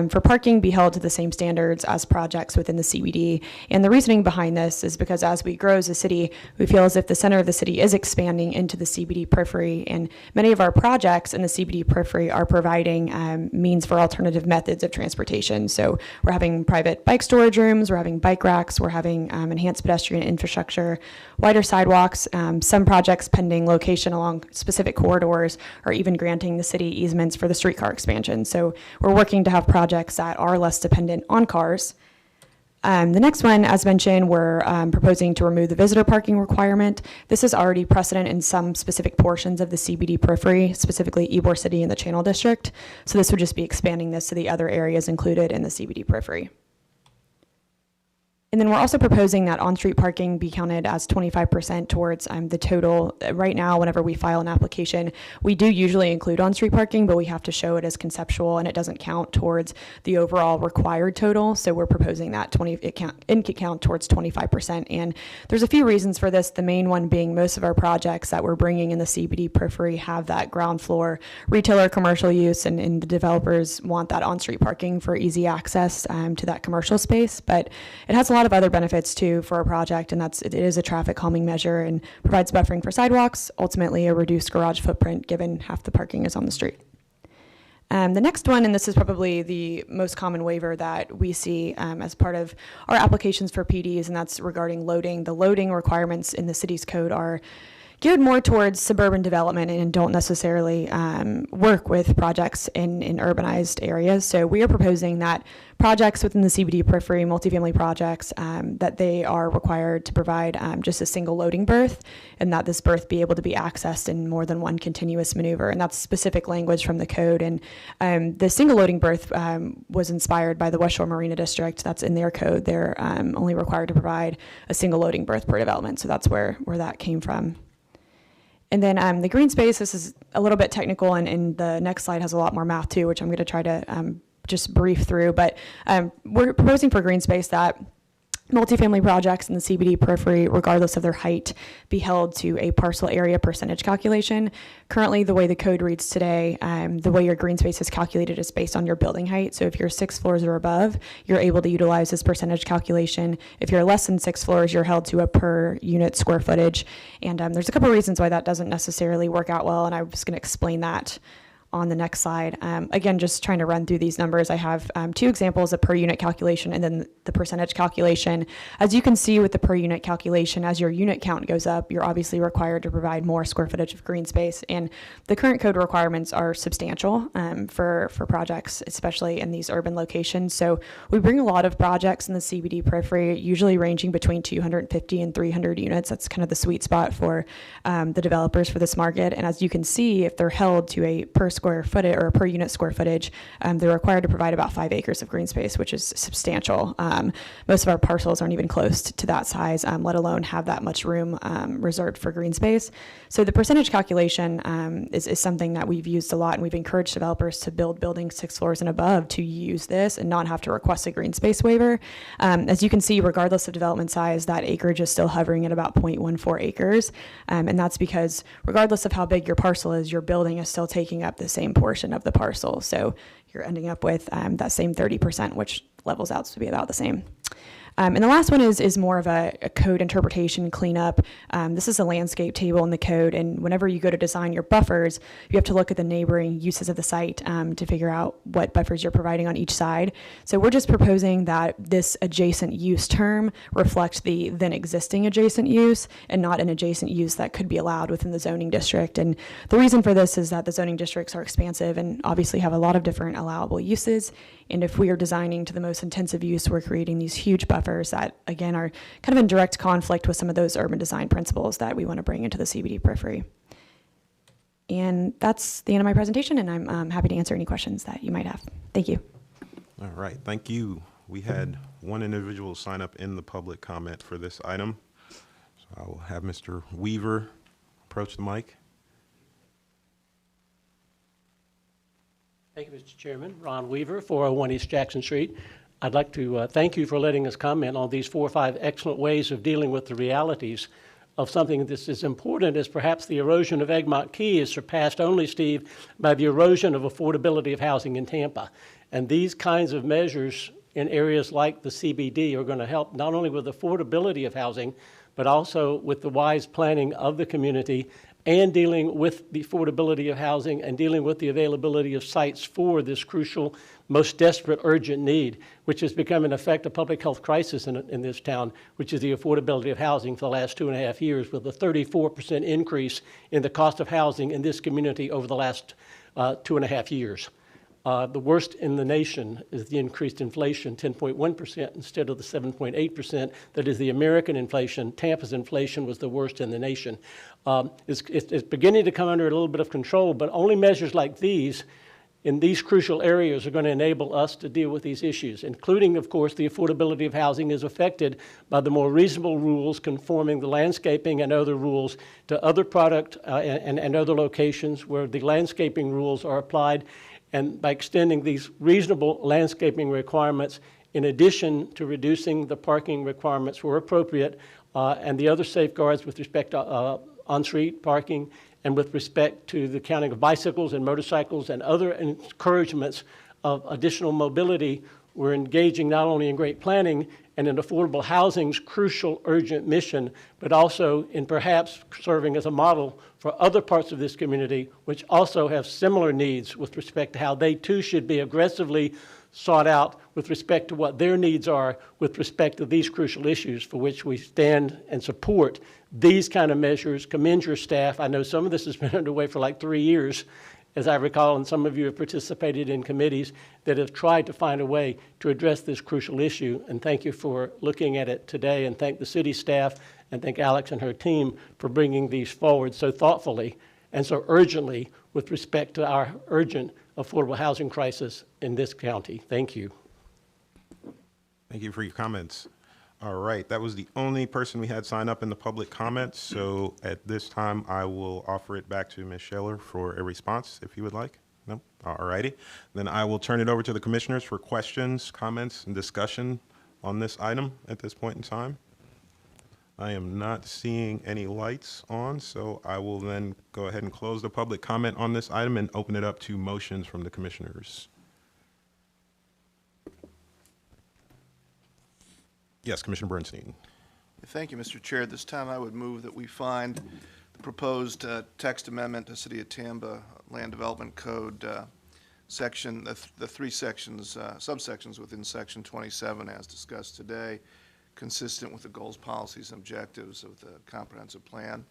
for parking be held to the same standards as projects within the CBD. And the reasoning behind this is because as we grow as a city, we feel as if the center of the city is expanding into the CBD periphery, and many of our projects in the CBD periphery are providing means for alternative methods of transportation. So we're having private bike storage rooms, we're having bike racks, we're having enhanced pedestrian infrastructure, wider sidewalks, some projects pending location along specific corridors, or even granting the city easements for the streetcar expansion. So we're working to have projects that are less dependent on cars. The next one, as mentioned, we're proposing to remove the visitor parking requirement. This is already precedent in some specific portions of the CBD periphery, specifically Ybor City and the Channel District. So this would just be expanding this to the other areas included in the CBD periphery. And then we're also proposing that on-street parking be counted as 25% towards the total. Right now, whenever we file an application, we do usually include on-street parking, but we have to show it as conceptual, and it doesn't count towards the overall required total. So we're proposing that it can count towards 25%. And there's a few reasons for this. The main one being most of our projects that we're bringing in the CBD periphery have that ground floor retail or commercial use, and the developers want that on-street parking for easy access to that commercial space. But it has a lot of other benefits too for our project, and it is a traffic calming measure and provides buffering for sidewalks, ultimately a reduced garage footprint given half the parking is on the street. The next one, and this is probably the most common waiver that we see as part of our applications for PDs, and that's regarding loading. The loading requirements in the city's code are geared more towards suburban development and don't necessarily work with projects in urbanized areas. So we are proposing that projects within the CBD periphery, multifamily projects, that they are required to provide just a single loading berth, and that this berth be able to be accessed in more than one continuous maneuver. And that's specific language from the code. And the single loading berth was inspired by the West Shore Marina District. That's in their code. They're only required to provide a single loading berth per development. So that's where that came from. And then the green space, this is a little bit technical, and the next slide has a lot more math too, which I'm going to try to just brief through. But we're proposing for green space that multifamily projects in the CBD periphery, regardless of their height, be held to a parcel area percentage calculation. Currently, the way the code reads today, the way your green space is calculated is based on your building height. So if you're 6 floors or above, you're able to utilize this percentage calculation. If you're less than 6 floors, you're held to a per unit square footage. And there's a couple reasons why that doesn't necessarily work out well, and I'm just going to explain that on the next slide. Again, just trying to run through these numbers. I have 2 examples, a per unit calculation and then the percentage calculation. As you can see with the per unit calculation, as your unit count goes up, you're obviously required to provide more square footage of green space. And the current code requirements are substantial for projects, especially in these urban locations. So we bring a lot of projects in the CBD periphery, usually ranging between 250 and 300 units. That's kind of the sweet spot for the developers for this market. And as you can see, if they're held to a per square footage or per unit square footage, they're required to provide about 5 acres of green space, which is substantial. Most of our parcels aren't even close to that size, let alone have that much room reserved for green space. So the percentage calculation is something that we've used a lot, and we've encouraged developers to build buildings 6 floors and above to use this and not have to request a green space waiver. As you can see, regardless of development size, that acreage is still hovering at about 0.14 acres. And that's because regardless of how big your parcel is, your building is still taking up the same portion of the parcel. So you're ending up with that same 30%, which levels out to be about the same. And the last one is more of a code interpretation cleanup. This is a landscape table in the code, and whenever you go to design your buffers, you have to look at the neighboring uses of the site to figure out what buffers you're providing on each side. So we're just proposing that this adjacent use term reflect the then existing adjacent use and not an adjacent use that could be allowed within the zoning district. And the reason for this is that the zoning districts are expansive and obviously have a lot of different allowable uses. And if we are designing to the most intensive use, we're creating these huge buffers that, again, are kind of in direct conflict with some of those urban design principles that we want to bring into the CBD periphery. And that's the end of my presentation, and I'm happy to answer any questions that you might have. Thank you. All right, thank you. We had one individual sign up in the public comment for this item. So I will have Mr. Weaver approach the mic. Thank you, Mr. Chairman. Ron Weaver, 401 East Jackson Street. I'd like to thank you for letting us comment on these 4 or 5 excellent ways of dealing with the realities of something that's as important as perhaps the erosion of Egmont Key is surpassed only, Steve, by the erosion of affordability of housing in Tampa. And these kinds of measures in areas like the CBD are going to help not only with affordability of housing, but also with the wise planning of the community and dealing with the affordability of housing and dealing with the availability of sites for this crucial, most desperate, urgent need, which has become, in effect, a public health crisis in this town, which is the affordability of housing for the last 2.5 years, with a 34% increase in the cost of housing in this community over the last 2.5 years. The worst in the nation is the increased inflation, 10.1% instead of the 7.8%. That is the American inflation. Tampa's inflation was the worst in the nation. It's beginning to come under a little bit of control, but only measures like these in these crucial areas are going to enable us to deal with these issues, including, of course, the affordability of housing is affected by the more reasonable rules conforming the landscaping and other rules to other product and other locations where the landscaping rules are applied. And by extending these reasonable landscaping requirements, in addition to reducing the parking requirements where appropriate, and the other safeguards with respect to on-street parking and with respect to the counting of bicycles and motorcycles and other encouragements of additional mobility, we're engaging not only in great planning and in affordable housing's crucial, urgent mission, but also in perhaps serving as a model for other parts of this community which also have similar needs with respect to how they too should be aggressively sought out with respect to what their needs are with respect to these crucial issues for which we stand and support these kind of measures. Commend your staff. I know some of this has been underway for like 3 years, as I recall, and some of you have participated in committees that have tried to find a way to address this crucial issue. And thank you for looking at it today, and thank the city staff, and thank Alex and her team for bringing these forward so thoughtfully and so urgently with respect to our urgent affordable housing crisis in this county. Thank you. Thank you for your comments. All right, that was the only person we had sign up in the public comments. So at this time, I will offer it back to Ms. Scheller for a response, if you would like. No? All righty. Then I will turn it over to the commissioners for questions, comments, and discussion on this item at this point in time. I am not seeing any lights on, so I will then go ahead and close the public comment on this item and open it up to motions from the commissioners. Yes, Commissioner Bernstein. Thank you, Mr. Chair. At this time, I would move that we find the proposed text amendment to City of Tamba Land Development Code section, the three sections, subsections within Section 27 as discussed today, consistent with the goals, policies, and objectives of the comprehensive plan,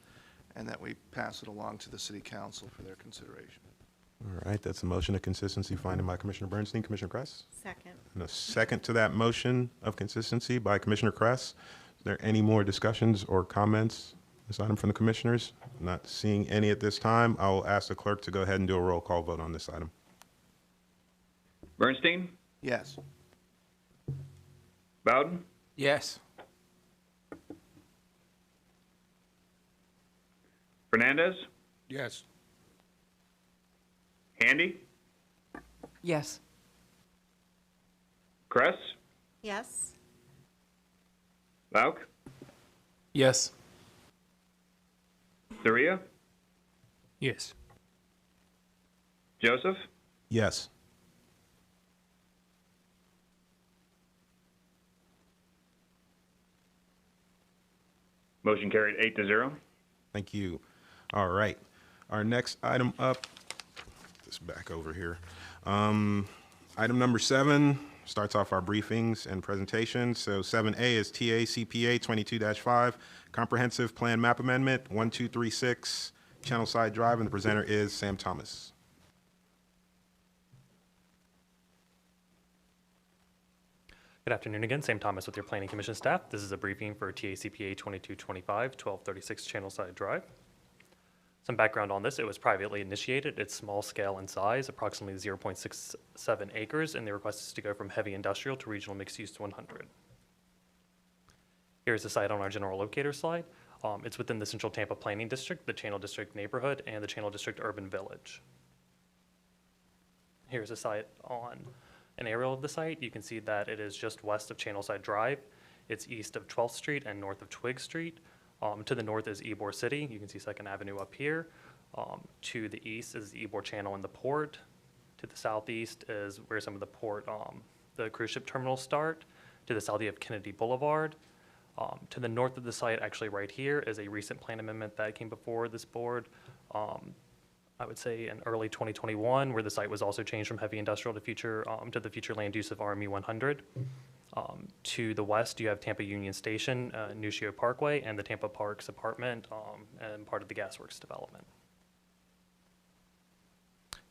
and that we pass it along to the City Council for their consideration. All right, that's a motion of consistency finding by Commissioner Bernstein. Commissioner Kress? Second. And a second to that motion of consistency by Commissioner Kress. Is there any more discussions or comments on this item from the commissioners? Not seeing any at this time. I will ask the clerk to go ahead and do a roll call vote on this item. Bernstein? Yes. Bowden? Yes. Fernandez? Yes. Handy? Yes. Kress? Yes. Lauk? Yes. Zaria? Yes. Joseph? Yes. Motion carried 8-0. Thank you. All right. Our next item up, this back over here. Item number 7 starts off our briefings and presentations. So 7A is TACPA 22-5, Comprehensive Plan Map Amendment 1236, Channelside Drive, and the presenter is Sam Thomas. Good afternoon again, Sam Thomas with your Planning Commission staff. This is a briefing for TACPA 2225, 1236 Channelside Drive. Some background on this: it was privately initiated. It's small scale in size, approximately 0.67 acres, and the request is to go from heavy industrial to regional mixed use to 100. Here's the site on our general locator slide. It's within the Central Tampa Planning District, the Channel District neighborhood, and the Channel District urban village. Here's a site on an aerial of the site. You can see that it is just west of Channelside Drive. It's east of 12th Street and north of Twig Street. To the north is Ybor City. You can see 2nd Avenue up here. To the east is the Ybor Channel and the port. To the southeast is where some of the port, the cruise ship terminals start. To the south you have Kennedy Boulevard. To the north of the site, actually right here, is a recent plan amendment that came before this board. I would say in early 2021, where the site was also changed from heavy industrial to the future land use of RME 100. To the west, you have Tampa Union Station, Nucio Parkway, and the Tampa Parks apartment, and part of the Gasworks development.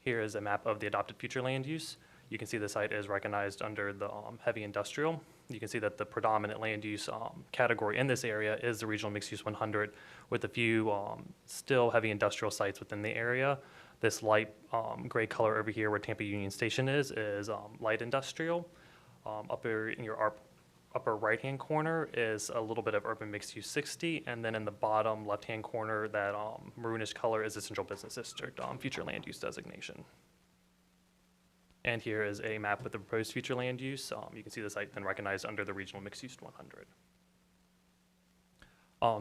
Here is a map of the adopted future land use. You can see the site is recognized under the heavy industrial. You can see that the predominant land use category in this area is the regional mixed use 100, with a few still heavy industrial sites within the area. This light gray color over here where Tampa Union Station is light industrial. Up in your upper right-hand corner is a little bit of urban mixed use 60, and then in the bottom left-hand corner, that maroonish color is the Central Business District future land use designation. And here is a map with the proposed future land use. You can see the site then recognized under the regional mixed use 100.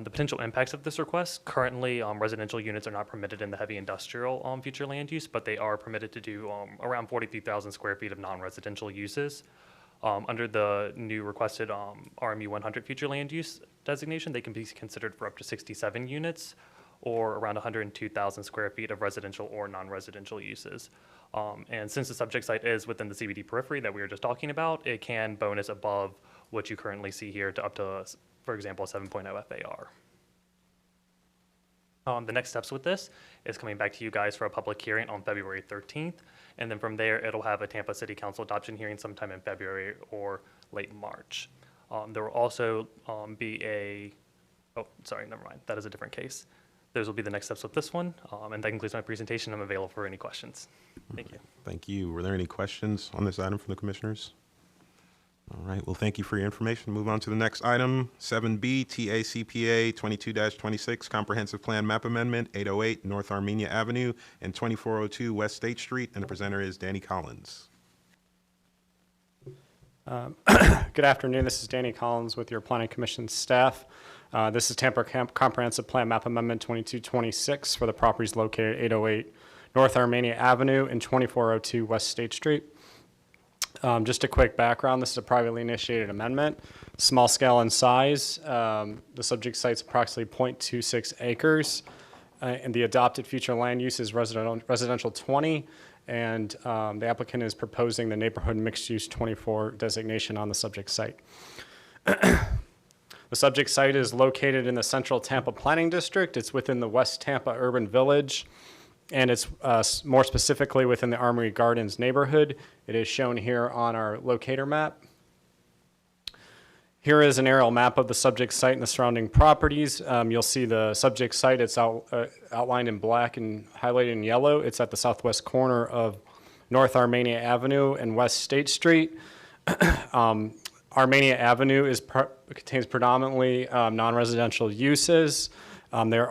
The potential impacts of this request: currently residential units are not permitted in the heavy industrial future land use, but they are permitted to do around 43,000 square feet of non-residential uses. Under the new requested RMU 100 future land use designation, they can be considered for up to 67 units or around 102,000 square feet of residential or non-residential uses. And since the subject site is within the CBD periphery that we were just talking about, it can bonus above what you currently see here to up to, for example, a 7.0 FAR. The next steps with this is coming back to you guys for a public hearing on February 13th. And then from there, it'll have a Tampa City Council adoption hearing sometime in February or late March. There will also oh, sorry, never mind. That is a different case. Those will be the next steps with this one. And that concludes my presentation. I'm available for any questions. Thank you. Thank you. Were there any questions on this item from the commissioners? All right, well, thank you for your information. Move on to the next item, 7B, TACPA 22-26, Comprehensive Plan Map Amendment, 808 North Armenia Avenue and 2402 West State Street, and the presenter is Danny Collins. Good afternoon, this is Danny Collins with your Planning Commission staff. This is Tampa Comprehensive Plan Map Amendment 2226 for the properties located at 808 North Armenia Avenue and 2402 West State Street. Just a quick background, this is a privately initiated amendment, small scale in size. The subject site's approximately 0.26 acres, and the adopted future land use is residential 20, and the applicant is proposing the neighborhood mixed use 24 designation on the subject site. The subject site is located in the Central Tampa Planning District. It's within the West Tampa Urban Village, and it's more specifically within the Armory Gardens neighborhood. It is shown here on our locator map. Here is an aerial map of the subject site and the surrounding properties. You'll see the subject site. It's outlined in black and highlighted in yellow. It's at the southwest corner of North Armenia Avenue and West State Street. Armenia Avenue contains predominantly non-residential uses. There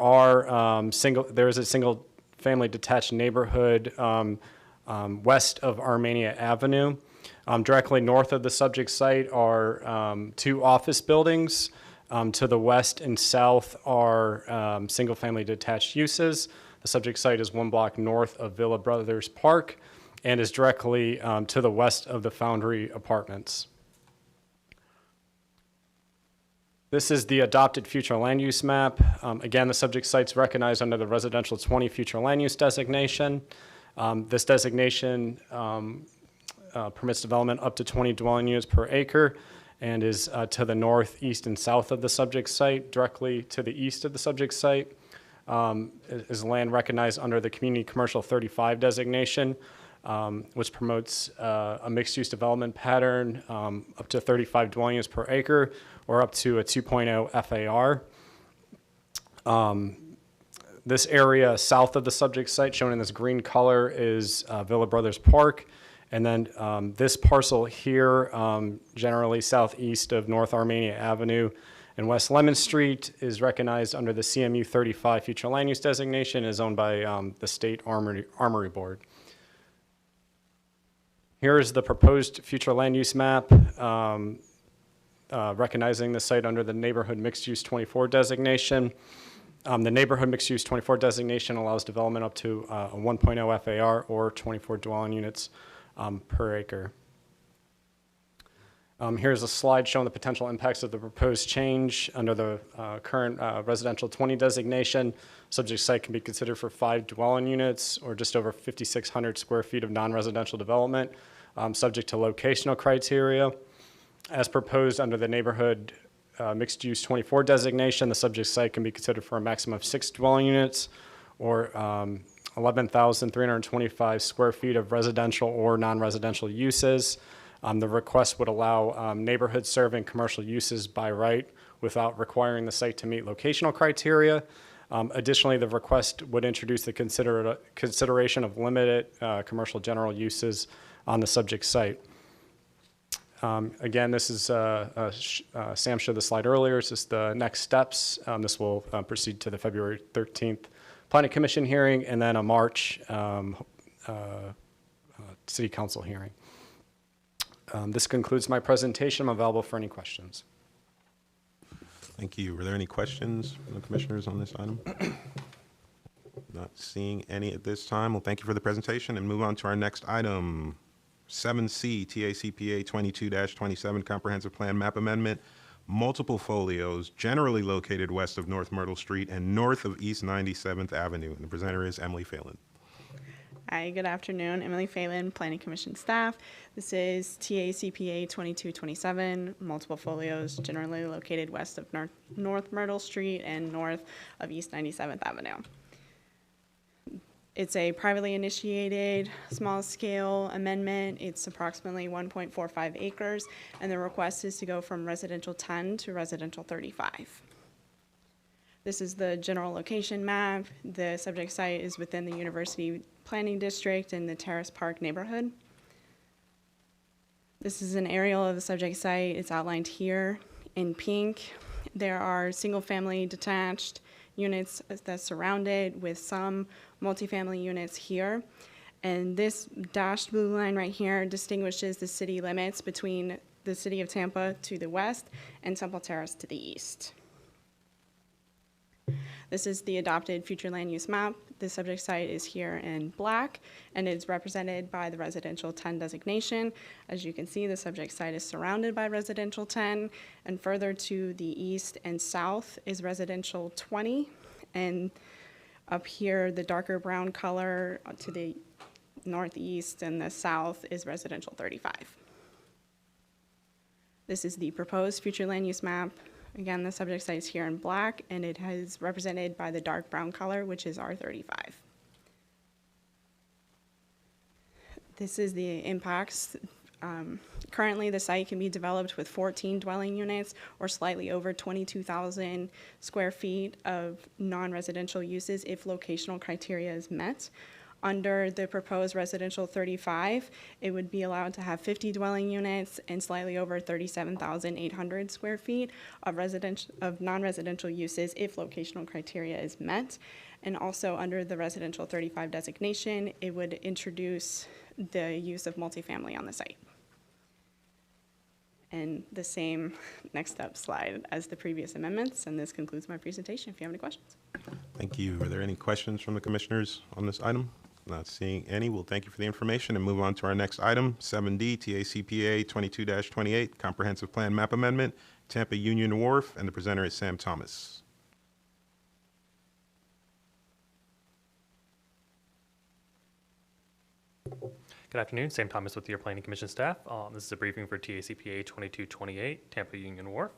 is a single family detached neighborhood west of Armenia Avenue. Directly north of the subject site are 2 office buildings. To the west and south are single family detached uses. The subject site is 1 block north of Villa Brothers Park and is directly to the west of the Foundry Apartments. This is the adopted future land use map. Again, the subject site's recognized under the residential 20 future land use designation. This designation permits development up to 20 dwelling units per acre and is to the north, east, and south of the subject site. Directly to the east of the subject site is land recognized under the Community Commercial 35 designation, which promotes a mixed-use development pattern up to 35 dwelling units per acre or up to a 2.0 FAR. This area south of the subject site, shown in this green color, is Villa Brothers Park. And then this parcel here, generally southeast of North Armenia Avenue and West Lemon Street, is recognized under the CMU 35 future land use designation and is owned by the State Armory Board. Here is the proposed future land use map, recognizing the site under the Neighborhood Mixed Use 24 designation. The Neighborhood Mixed Use 24 designation allows development up to a 1.0 FAR or 24 dwelling units per acre. Here's a slide showing the potential impacts of the proposed change under the current residential 20 designation. Subject site can be considered for 5 dwelling units or just over 5,600 square feet of non-residential development, subject to locational criteria. As proposed under the neighborhood mixed use 24 designation, the subject site can be considered for a maximum of 6 dwelling units or 11,325 square feet of residential or non-residential uses. The request would allow neighborhood serving commercial uses by right without requiring the site to meet locational criteria. Additionally, the request would introduce the consideration of limited commercial general uses on the subject site. Again, this is, Sam showed the slide earlier, it's just the next steps. This will proceed to the February 13th Planning Commission hearing and then a March City Council hearing. This concludes my presentation. I'm available for any questions. Thank you. Were there any questions from the commissioners on this item? Not seeing any at this time. Well, thank you for the presentation and move on to our next item. 7C, TACPA 22-27 Comprehensive Plan Map Amendment, multiple folios generally located west of North Myrtle Street and north of East 97th Avenue. And the presenter is Emily Phelan. Hi, good afternoon. Emily Phelan, Planning Commission staff. This is TACPA 2227, multiple folios generally located west of North Myrtle Street and north of East 97th Avenue. It's a privately initiated, small-scale amendment. It's approximately 1.45 acres, and the request is to go from residential 10 to residential 35. This is the general location map. The subject site is within the University Planning District in the Terrace Park neighborhood. This is an aerial of the subject site. It's outlined here in pink. There are single-family detached units that surround it with some multifamily units here. And this dashed blue line right here distinguishes the city limits between the city of Tampa to the west and Temple Terrace to the east. This is the adopted future land use map. The subject site is here in black, and it's represented by the residential 10 designation. As you can see, the subject site is surrounded by residential 10, and further to the east and south is residential 20, and up here, the darker brown color to the northeast and the south is residential 35. This is the proposed future land use map. Again, the subject site is here in black, and it is represented by the dark brown color, which is R35. This is the impacts. Currently, the site can be developed with 14 dwelling units or slightly over 22,000 square feet of non-residential uses if locational criteria is met. Under the proposed residential 35, it would be allowed to have 50 dwelling units and slightly over 37,800 square feet of non-residential uses if locational criteria is met. And also under the residential 35 designation, it would introduce the use of multifamily on the site. And the same next up slide as the previous amendments, and this concludes my presentation if you have any questions. Thank you. Are there any questions from the commissioners on this item? Not seeing any. We'll thank you for the information and move on to our next item, 7D, TACPA 22-28, Comprehensive Plan Map Amendment, Tampa Union Wharf, and the presenter is Sam Thomas. Good afternoon, Sam Thomas with your Planning Commission staff. This is a briefing for TACPA 2228, Tampa Union Wharf.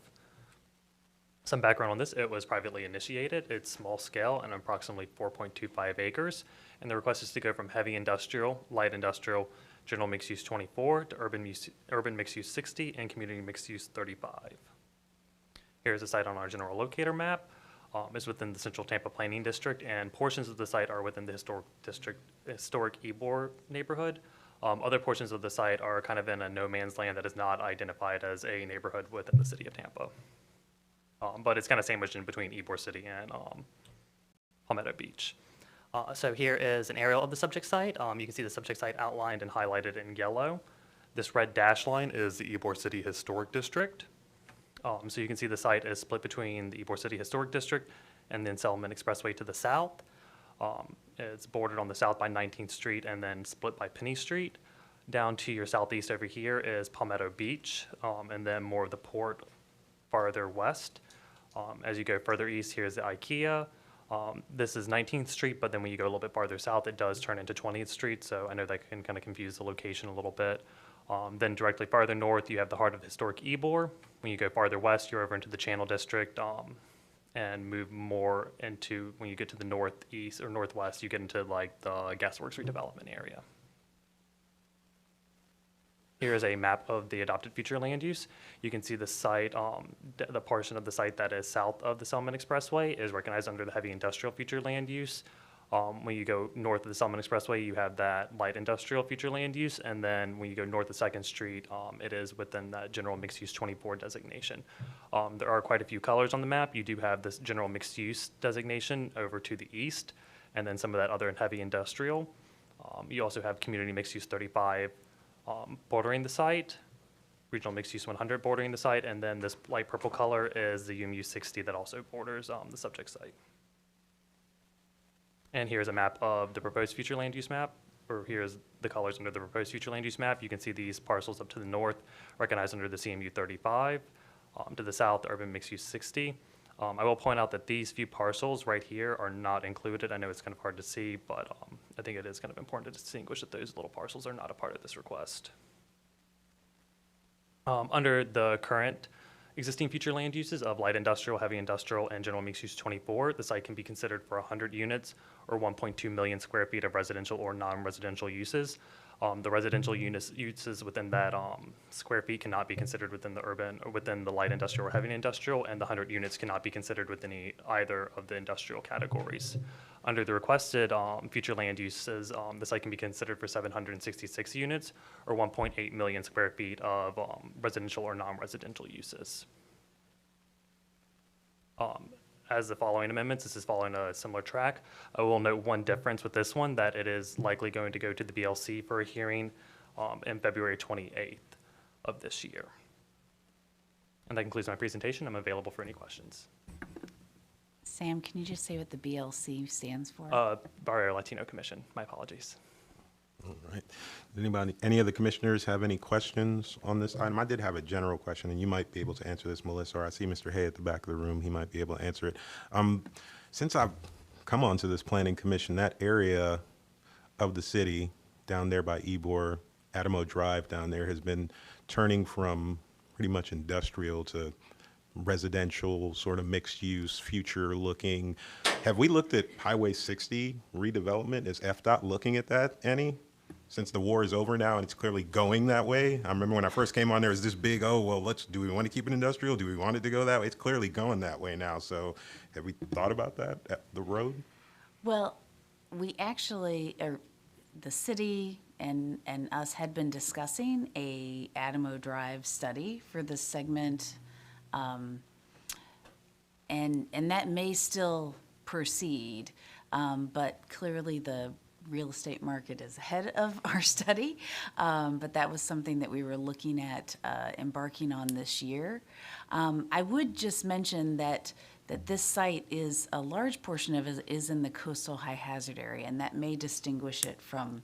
Some background on this: it was privately initiated, it's small scale and approximately 4.25 acres. And the request is to go from heavy industrial, light industrial, general mixed use 24 to urban mixed use 60 and community mixed use 35. Here's a site on our general locator map. It's within the Central Tampa Planning District, and portions of the site are within the historic Ybor neighborhood. Other portions of the site are kind of in a no man's land that is not identified as a neighborhood within the city of Tampa. But it's kind of sandwiched in between Ybor City and Palmetto Beach. So here is an aerial of the subject site. You can see the subject site outlined and highlighted in yellow. This red dash line is the Ybor City Historic District. So you can see the site is split between the Ybor City Historic District and then Selman Expressway to the south. It's bordered on the south by 19th Street and then split by Penny Street. Down to your southeast over here is Palmetto Beach, and then more of the port farther west. As you go further east, here's the IKEA. This is 19th Street, but then when you go a little bit farther south, it does turn into 20th Street, so I know that can kind of confuse the location a little bit. Then directly farther north, you have the heart of historic Ybor. When you go farther west, you're over into the Channel District, and move more into, when you get to the northeast or northwest, you get into like the Gasworks redevelopment area. Here is a map of the adopted future land use. You can see the site, the portion of the site that is south of the Selman Expressway is recognized under the heavy industrial future land use. When you go north of the Selman Expressway, you have that light industrial future land use, and then when you go north of 2nd Street, it is within that general mixed use 24 designation. There are quite a few colors on the map. You do have this general mixed use designation over to the east, and then some of that other heavy industrial. You also have community mixed use 35 bordering the site, regional mixed use 100 bordering the site, and then this light purple color is the UMU 60 that also borders the subject site. And here's a map of the proposed future land use map. or here's the colors under the proposed future land use map. You can see these parcels up to the north recognized under the CMU 35, to the south, the urban mixed use 60. I will point out that these few parcels right here are not included. I know it's kind of hard to see, but I think it is kind of important to distinguish that those little parcels are not a part of this request. Under the current existing future land uses of light industrial, heavy industrial, and general mixed use 24, the site can be considered for 100 units or 1.2 million square feet of residential or non-residential uses. The residential uses within that square feet cannot be considered within the urban or within the light industrial or heavy industrial, and the 100 units cannot be considered within either of the industrial categories. Under the requested future land uses, the site can be considered for 766 units or 1.8 million square feet of residential or non-residential uses. As the following amendments, this is following a similar track. I will note one difference with this one, that it is likely going to go to the BLC for a hearing in February 28th of this year. And that concludes my presentation. I'm available for any questions. Sam, can you just say what the BLC stands for? Barrio Latino Commission. My apologies. All right. Any of the commissioners have any questions on this item? I did have a general question, and you might be able to answer this, Melissa, or I see Mr. Hay at the back of the room. He might be able to answer it. Since I've come onto this planning commission, that area of the city down there by Ybor, Adamo Drive down there has been turning from pretty much industrial to residential, sort of mixed use, future looking. Have we looked at Highway 60 redevelopment? Is FDOT looking at that any? Since the war is over now and it's clearly going that way. I remember when I first came on, there was this big, oh, well, do we want to keep it industrial? Do we want it to go that way? It's clearly going that way now. So have we thought about that at the road? Well, we actually, the city and us had been discussing a Adamo Drive study for this segment. And that may still proceed, but clearly the real estate market is ahead of our study. But that was something that we were looking at embarking on this year. I would just mention that this site is, a large portion of it is in the coastal high hazard area, and that may distinguish it from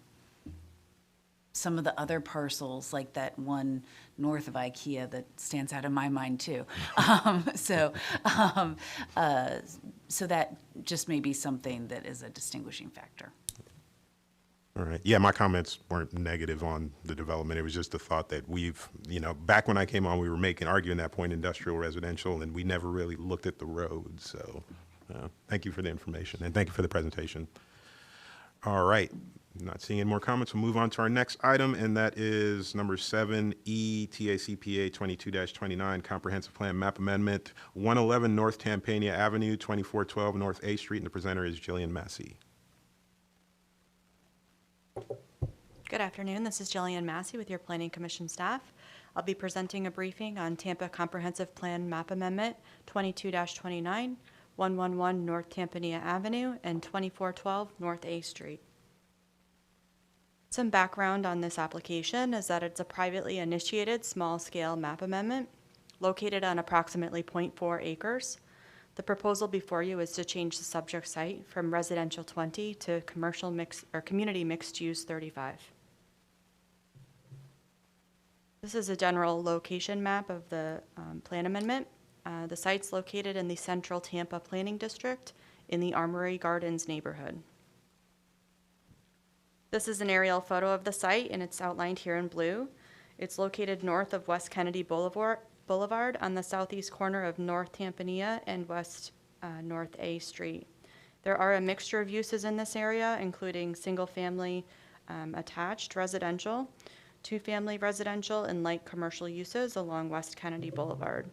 some of the other parcels, like that one north of IKEA that stands out in my mind too. So that just may be something that is a distinguishing factor. All right. Yeah, my comments weren't negative on the development. It was just the thought that back when I came on, we were arguing that point, industrial, residential, and we never really looked at the road. So thank you for the information, and thank you for the presentation. All right. Not seeing any more comments. We'll move on to our next item, and that is number 7E, TACPA 22-29, Comprehensive Plan Map Amendment, 111 North Tampania Avenue, 2412 North A Street, and the presenter is Jillian Massey. Good afternoon. This is Jillian Massey with your Planning Commission staff. I'll be presenting a briefing on Tampa Comprehensive Plan Map Amendment 22-29, 111 North Tampania Avenue, and 2412 North A Street. Some background on this application is that it's a privately initiated small-scale map amendment located on approximately 0.4 acres. The proposal before you is to change the subject site from residential 20 to commercial mix or community mixed use 35. This is a general location map of the plan amendment. The site's located in the Central Tampa Planning District in the Armory Gardens neighborhood. This is an aerial photo of the site, and it's outlined here in blue. It's located north of West Kennedy Boulevard on the southeast corner of North Tampania and West North A Street. There are a mixture of uses in this area, including single-family attached residential, two-family residential, and light commercial uses along West Kennedy Boulevard.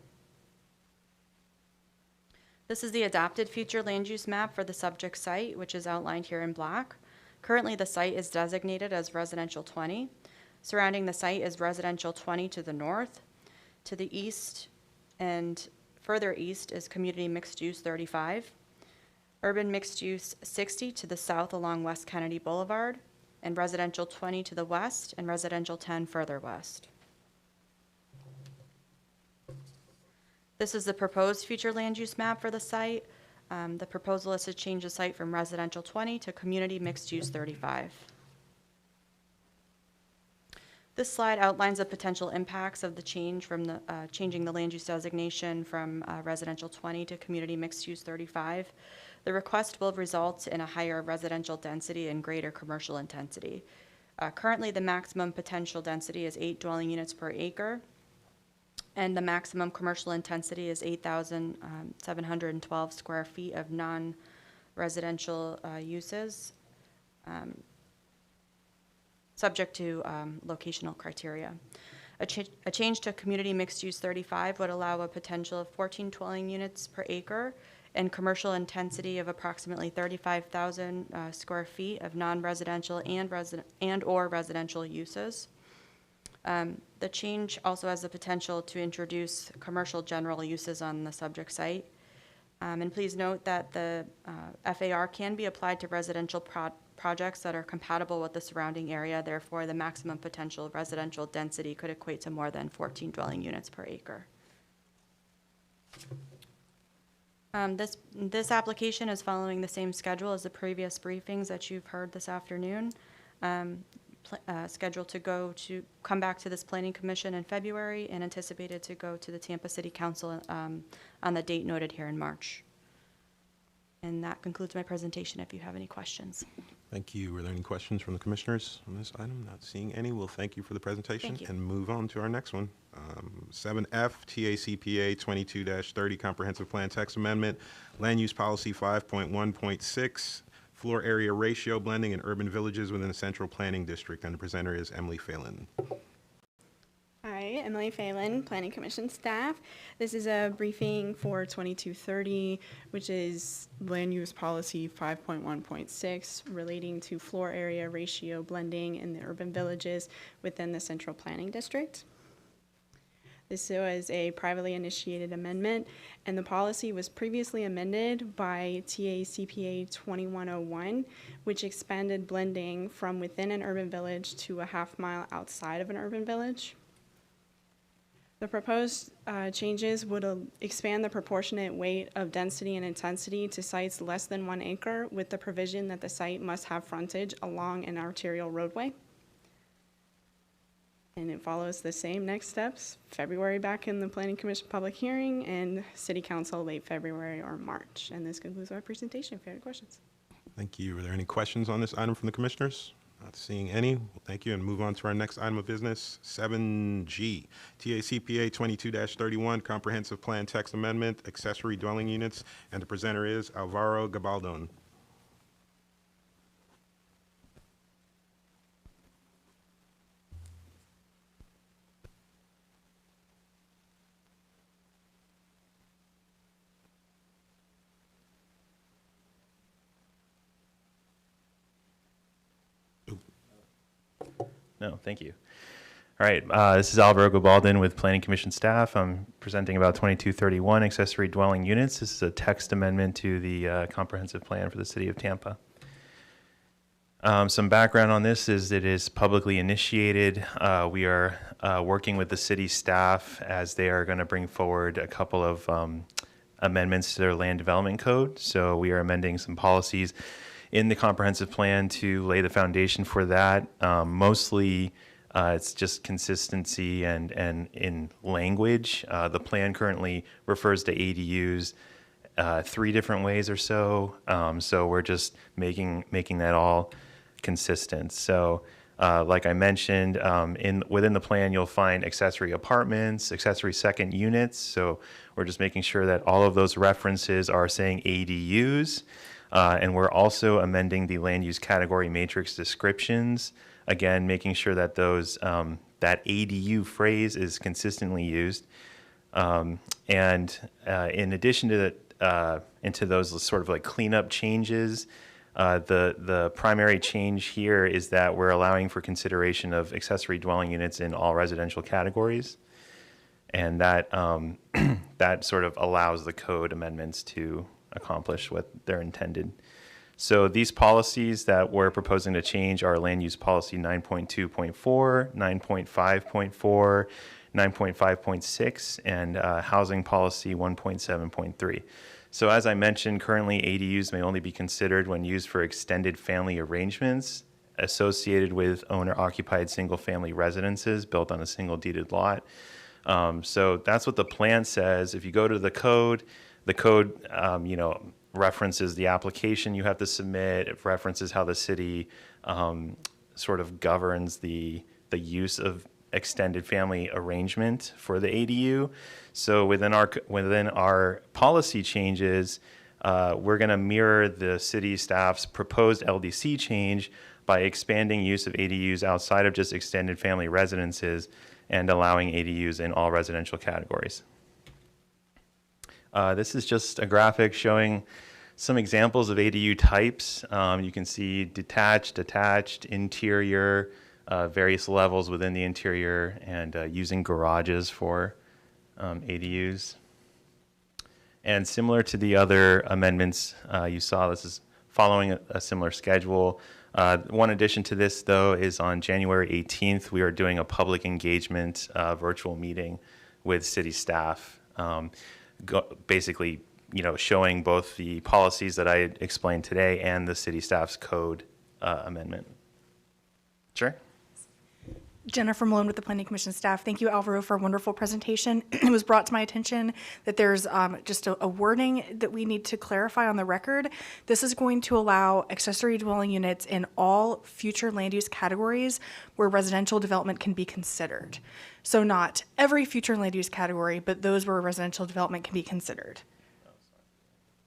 This is the adopted future land use map for the subject site, which is outlined here in black. Currently, the site is designated as residential 20. Surrounding the site is residential 20 to the north. To the east and further east is community mixed use 35. Urban mixed use 60 to the south along West Kennedy Boulevard, and residential 20 to the west and residential 10 further west. This is the proposed future land use map for the site. The proposal is to change the site from residential 20 to community mixed use 35. This slide outlines the potential impacts of the change from the, changing the land use designation from residential 20 to community mixed use 35. The request will result in a higher residential density and greater commercial intensity. Currently, the maximum potential density is 8 dwelling units per acre, and the maximum commercial intensity is 8,712 square feet of non-residential uses, subject to locational criteria. A change to community mixed use 35 would allow a potential of 14 dwelling units per acre and commercial intensity of approximately 35,000 square feet of non-residential and or residential uses. The change also has the potential to introduce commercial general uses on the subject site. And please note that the FAR can be applied to residential projects that are compatible with the surrounding area. Therefore, the maximum potential residential density could equate to more than 14 dwelling units per acre. This application is following the same schedule as the previous briefings that you've heard this afternoon. Scheduled to come back to this Planning Commission in February and anticipated to go to the Tampa City Council on the date noted here in March. And that concludes my presentation if you have any questions. Thank you. Were there any questions from the commissioners on this item? Not seeing any. We'll thank you for the presentation Thank you. and move on to our next one. 7F, TACPA 22-30 Comprehensive Plan Text Amendment, Land Use Policy 5.1.6, Floor Area Ratio Blending in Urban Villages within the Central Planning District. And the presenter is Emily Phelan. Hi, Emily Phelan, Planning Commission staff. This is a briefing for 2230, which is Land Use Policy 5.1.6 relating to floor area ratio blending in the urban villages within the Central Planning District. This was a privately initiated amendment, and the policy was previously amended by TACPA 2101, which expanded blending from within an urban village to a half mile outside of an urban village. The proposed changes would expand the proportionate weight of density and intensity to sites less than 1 acre, with the provision that the site must have frontage along an arterial roadway. And it follows the same next steps: February back in the Planning Commission public hearing, and City Council late February or March. And this concludes our presentation. If you have any questions. Thank you. Are there any questions on this item from the commissioners? Not seeing any. Well, thank you, and move on to our next item of business, 7G, TACPA 22-31 Comprehensive Plan Text Amendment, Accessory Dwelling Units, and the presenter is Alvaro Gabaldon. No, thank you. All right, this is Alvaro Gabaldon with Planning Commission staff. I'm presenting about 2231 accessory dwelling units. This is a text amendment to the comprehensive plan for the city of Tampa. Some background on this is it is publicly initiated. We are working with the city staff as they are going to bring forward a couple of amendments to their land development code. So we are amending some policies in the comprehensive plan to lay the foundation for that. Mostly it's just consistency and in language. The plan currently refers to ADUs 3 different ways or so. So we're just making that all consistent. So like I mentioned, within the plan you'll find accessory apartments, accessory second units. So we're just making sure that all of those references are saying ADUs. And we're also amending the land use category matrix descriptions, again, making sure that those that ADU phrase is consistently used. And in addition to that, into those sort of like cleanup changes, the primary change here is that we're allowing for consideration of accessory dwelling units in all residential categories. And that, that sort of allows the code amendments to accomplish what they're intended. So these policies that we're proposing to change are Land Use Policy 9.2.4, 9.5.4, 9.5.6, and Housing Policy 1.7.3. So as I mentioned, currently ADUs may only be considered when used for extended family arrangements associated with owner-occupied single-family residences built on a single deeded lot. So that's what the plan says. If you go to the code, references the application you have to submit. It references how the city sort of governs the use of extended family arrangement for the ADU. So within our policy changes, we're going to mirror the city staff's proposed LDC change by expanding use of ADUs outside of just extended family residences and allowing ADUs in all residential categories. This is just a graphic showing some examples of ADU types. You can see detached, attached, interior, various levels within the interior, and using garages for ADUs. And similar to the other amendments you saw, this is following a similar schedule. One addition to this, though, is on January 18th, we are doing a public engagement virtual meeting with city staff, basically, showing both the policies that I explained today and the city staff's code amendment. Sure. Jennifer Malone with the Planning Commission staff. Thank you, Alvaro, for a wonderful presentation. It was brought to my attention that there's just a wording that we need to clarify on the record. This is going to allow accessory dwelling units in all future land use categories where residential development can be considered. So not every future land use category, but those where residential development can be considered.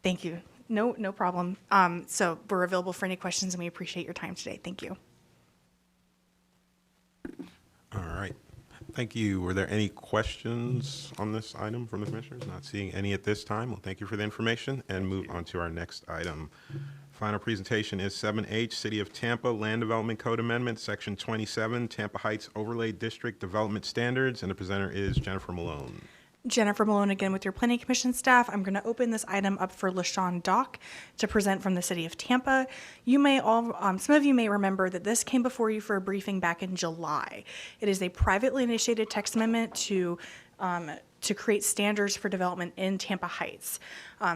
Thank you. No problem. So we're available for any questions, and we appreciate your time today. Thank you. All right. Thank you. Were there any questions on this item from the commissioners? Not seeing any at this time. Well, thank you for the information, and move on to our next item. Final presentation is 7H, City of Tampa Land Development Code Amendment, Section 27, Tampa Heights Overlay District Development Standards, and the presenter is Jennifer Malone. Jennifer Malone again with your Planning Commission staff. I'm going to open this item up for LaShawn Dock to present from the City of Tampa. You may all, some of you may remember that this came before you for a briefing back in July. It is a privately initiated text amendment to create standards for development in Tampa Heights.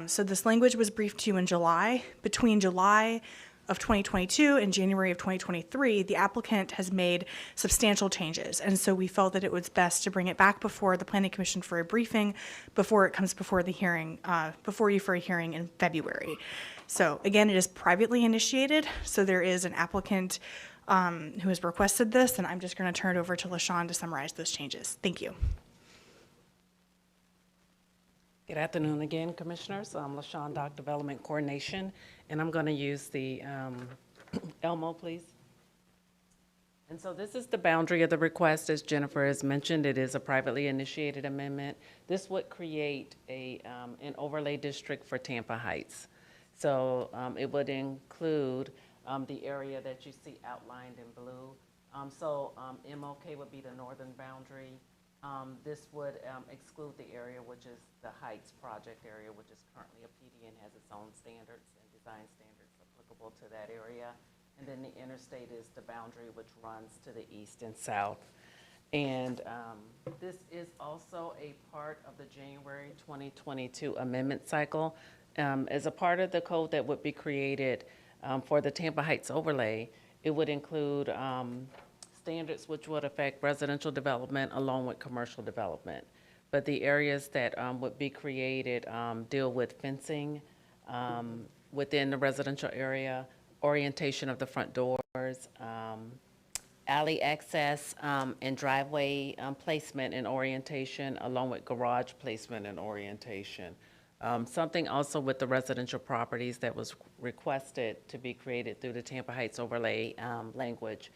So this language was briefed to you in July. Between July of 2022 and January of 2023, the applicant has made substantial changes. And so we felt that it was best to bring it back before the Planning Commission for a briefing before it comes before the hearing, before you for a hearing in February. So again, it is privately initiated. So there is an applicant who has requested this, and I'm just going to turn it over to LaShawn to summarize those changes. Thank you. Good afternoon again, Commissioners. I'm LaShawn Dock, Development Coordination, and I'm going to use the Elmo, please. And so this is the boundary of the request. As Jennifer has mentioned, it is a privately initiated amendment. This would create an overlay district for Tampa Heights. So it would include the area that you see outlined in blue. MOK would be the northern boundary. This would exclude the area which is the Heights project area, which is currently a PD and has its own standards and design standards applicable to that area. And then the interstate is the boundary which runs to the east and south. And this is also a part of the January 2022 amendment cycle. As a part of the code that would be created for the Tampa Heights overlay, it would include standards which would affect residential development along with commercial development. But the areas that would be created deal with fencing within the residential area, orientation of the front doors, alley access and driveway placement and orientation, along with garage placement and orientation. Something also with the residential properties that was requested to be created through the Tampa Heights overlay language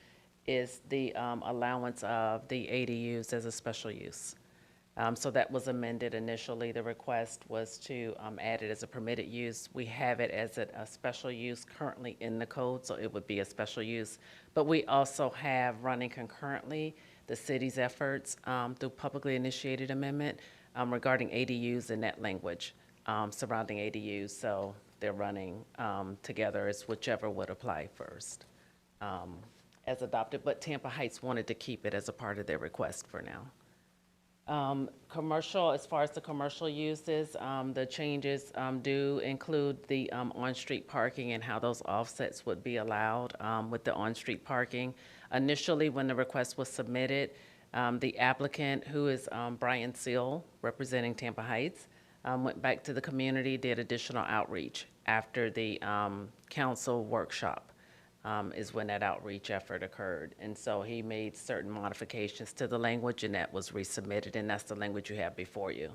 is the allowance of the ADUs as a special use. So that was amended initially. The request was to add it as a permitted use. We have it as a special use currently in the code, so it would be a special use. But we also have running concurrently the city's efforts through publicly initiated amendment regarding ADUs in that language surrounding ADUs. So they're running together as whichever would apply first. As adopted, but Tampa Heights wanted to keep it as a part of their request for now. Commercial, as far as the commercial uses, the changes do include the on-street parking and how those offsets would be allowed with the on-street parking. Initially, when the request was submitted, the applicant, who is Brian Seal, representing Tampa Heights, went back to the community, did additional outreach after the council workshop. Is when that outreach effort occurred. And so he made certain modifications to the language, and that was resubmitted, and that's the language you have before you.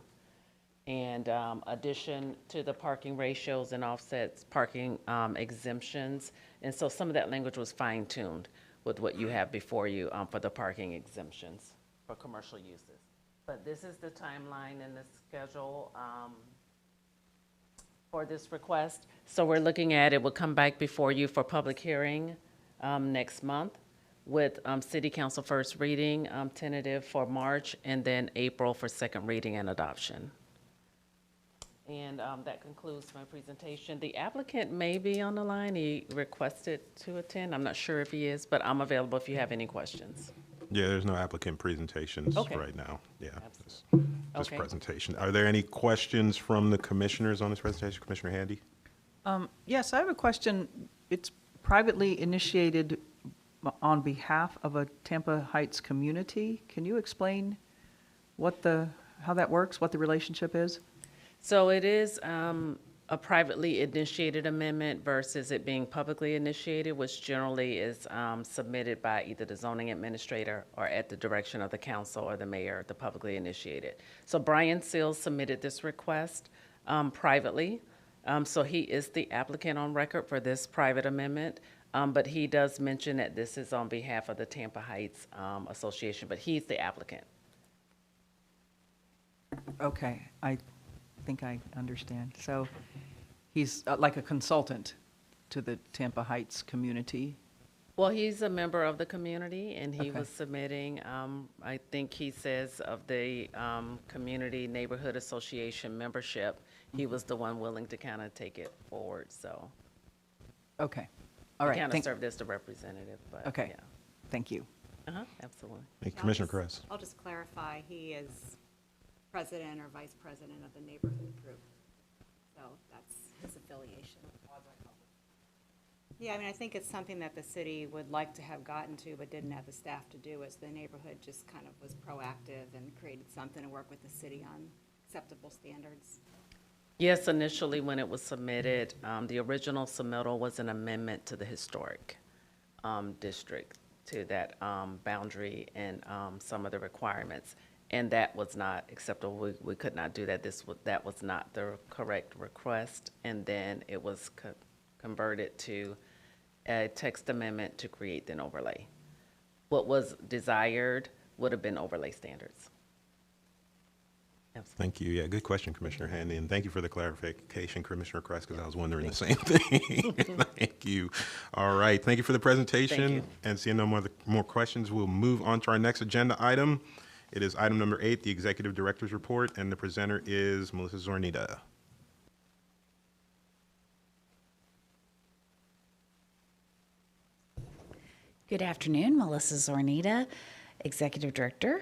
And addition to the parking ratios and offsets, parking exemptions. And so some of that language was fine-tuned with what you have before you for the parking exemptions for commercial uses. But this is the timeline and the schedule for this request. So we're looking at, it will come back before you for public hearing next month with City Council first reading, tentative for March, and then April for second reading and adoption. And that concludes my presentation. The applicant may be on the line. He requested to attend. I'm not sure if he is, but I'm available if you have any questions. Yeah, there's no applicant presentations Okay. right now. Yeah, just Okay. presentation. Are there any questions from the commissioners on this presentation? Commissioner Handy? Yes, I have a question. It's privately initiated on behalf of a Tampa Heights community. Can you explain how that works, what the relationship is? So it is a privately initiated amendment versus it being publicly initiated, which generally is submitted by either the zoning administrator or at the direction of the council or the mayor, the publicly initiated. So Brian Seals submitted this request privately. So he is the applicant on record for this private amendment, but he does mention that this is on behalf of the Tampa Heights Association, but he's the applicant. Okay, I think I understand. So he's like a consultant to the Tampa Heights community? Well, he's a member of the community, and he Okay. was submitting, I think he says of the Community Neighborhood Association membership, he was the one willing to kind of take it forward, so. Okay, all right. Kind of thank- served as the representative, but, Okay, yeah. thank you. Absolutely. Hey, Commissioner Kress. I'll just clarify, he is president or vice president of the neighborhood group. So that's his affiliation. Yeah, I mean, I think it's something that the city would like to have gotten to, but didn't have the staff to do, as the neighborhood just kind of was proactive and created something to work with the city on acceptable standards. Yes, initially when it was submitted, the original submittal was an amendment to the historic district, to that boundary and some of the requirements. And that was not acceptable. We could not do that. That was not the correct request. And then it was converted to a text amendment to create an overlay. What was desired would have been overlay standards. Thank you. Yeah, good question, Commissioner Handy, and thank you for the clarification, Commissioner Kress, because I was wondering the same thing. Thank you. All right, thank you for the presentation. Thank you. And seeing no more questions, we'll move on to our next agenda item. It is item number 8, the Executive Director's Report, and the presenter is Melissa Zornita. Good afternoon, Melissa Zornita, Executive Director.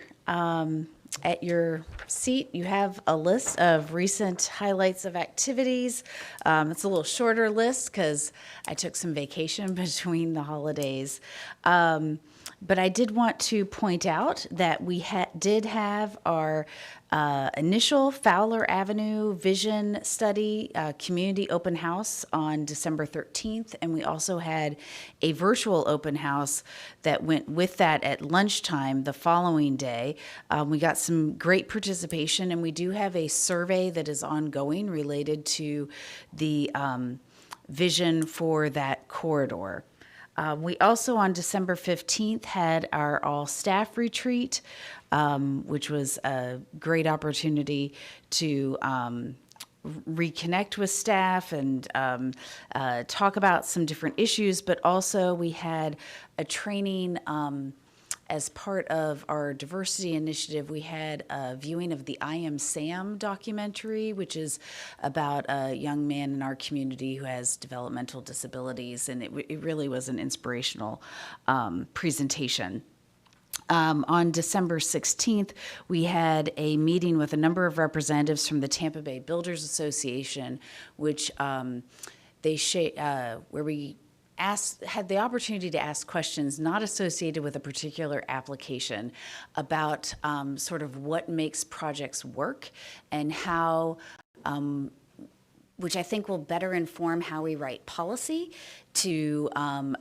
At your seat, you have a list of recent highlights of activities. It's a little shorter list because I took some vacation between the holidays. But I did want to point out that we did have our initial Fowler Avenue Vision Study community open house on December 13th, and we also had a virtual open house that went with that at lunchtime the following day. We got some great participation, and we do have a survey that is ongoing related to the vision for that corridor. We also, on December 15th, had our all-staff retreat, which was a great opportunity to reconnect with staff and talk about some different issues, but also we had a training as part of our diversity initiative. We had a viewing of the I Am Sam documentary, which is about a young man in our community who has developmental disabilities, and it really was an inspirational presentation. On December 16th, we had a meeting with a number of representatives from the Tampa Bay Builders Association, which where we had the opportunity to ask questions not associated with a particular application about sort of what makes projects work and how, which I think will better inform how we write policy to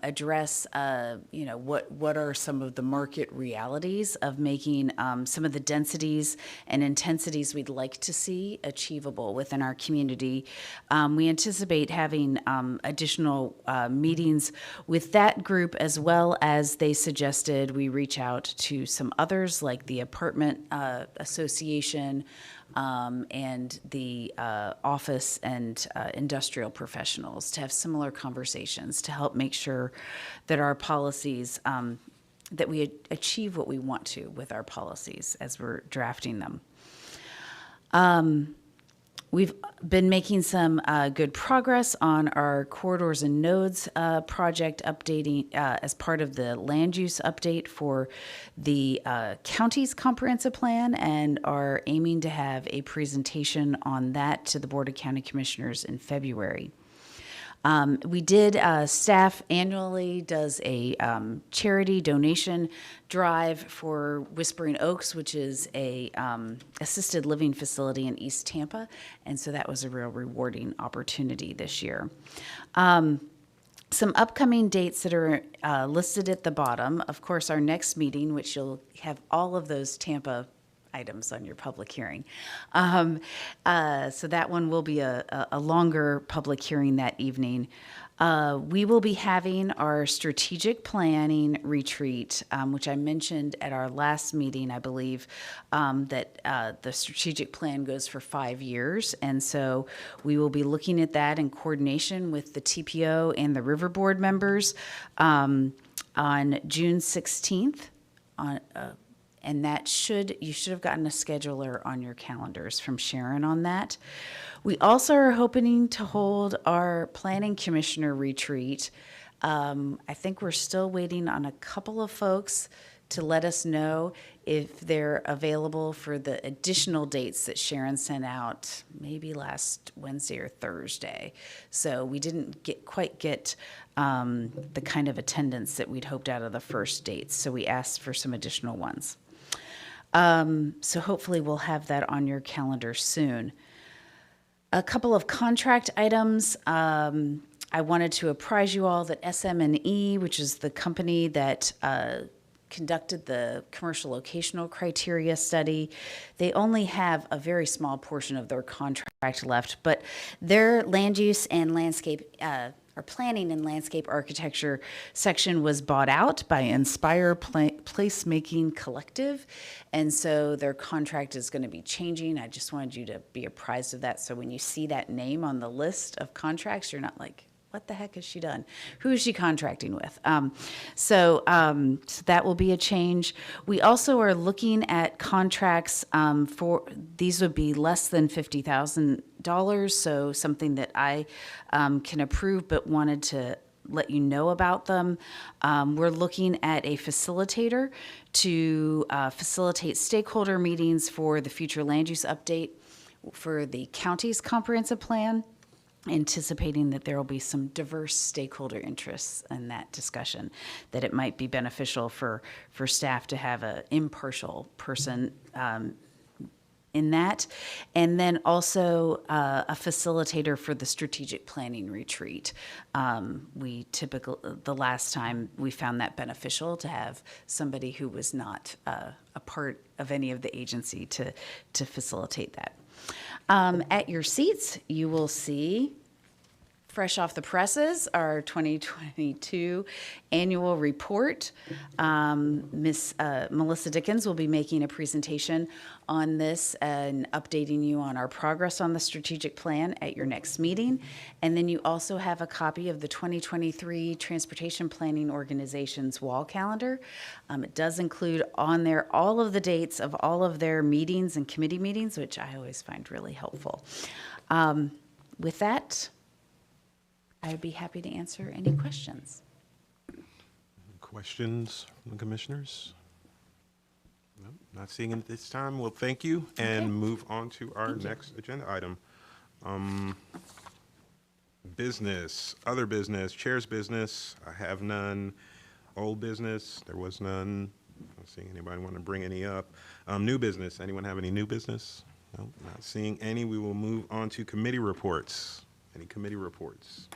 address, what are some of the market realities of making some of the densities and intensities we'd like to see achievable within our community. We anticipate having additional meetings with that group, as well as they suggested we reach out to some others like the Apartment Association, and the office and industrial professionals to have similar conversations to help make sure that our policies, that we achieve what we want to with our policies as we're drafting them. We've been making some good progress on our corridors and nodes project updating as part of the land use update for the county's comprehensive plan, and are aiming to have a presentation on that to the Board of County Commissioners in February. We did, staff annually does a charity donation drive for Whispering Oaks, which is a assisted living facility in East Tampa, and so that was a real rewarding opportunity this year. Some upcoming dates that are listed at the bottom. Of course, our next meeting, which you'll have all of those Tampa items on your public hearing. So that one will be a longer public hearing that evening. We will be having our strategic planning retreat, which I mentioned at our last meeting, I believe, that the strategic plan goes for 5 years. And so we will be looking at that in coordination with the TPO and the River Board members on June 16th. And that you should have gotten a scheduler on your calendars from Sharon on that. We also are hoping to hold our planning commissioner retreat. I think we're still waiting on a couple of folks to let us know if they're available for the additional dates that Sharon sent out maybe last Wednesday or Thursday. So we didn't quite get the kind of attendance that we'd hoped out of the first dates. So we asked for some additional ones. So hopefully we'll have that on your calendar soon. A couple of contract items. I wanted to apprise you all that SM&E, which is the company that conducted the commercial locational criteria study, they only have a very small portion of their contract left, but their land use and landscape or planning and landscape architecture section was bought out by Inspire Placemaking Collective, and so their contract is going to be changing. I just wanted you to be apprised of that, so when you see that name on the list of contracts, you're not like, what the heck has she done? Who is she contracting with? So that will be a change. We also are looking at contracts for, these would be less than $50,000, so something that I can approve, but wanted to let you know about them. We're looking at a facilitator to facilitate stakeholder meetings for the future land use update for the county's comprehensive plan, anticipating that there will be some diverse stakeholder interests in that discussion, that it might be beneficial for staff to have an impartial person in that. And then also a facilitator for the strategic planning retreat. The last time we found that beneficial to have somebody who was not a part of any of the agency to facilitate that. At your seats, you will see, fresh off the presses, our 2022 annual report. Miss Melissa Dickens will be making a presentation on this and updating you on our progress on the strategic plan at your next meeting. And then you also have a copy of the 2023 Transportation Planning Organization's wall calendar. It does include on there all of the dates of all of their meetings and committee meetings, which I always find really helpful. With that, I'd be happy to answer any questions. Questions from the commissioners? Nope, not seeing it at this time. Well, thank you, and move on to our next agenda item. Business, other business, chair's business, I have none. Old business, there was none. Not seeing anybody want to bring any up. New business, anyone have any new business? Nope, not seeing any. We will move on to committee reports. Any committee reports?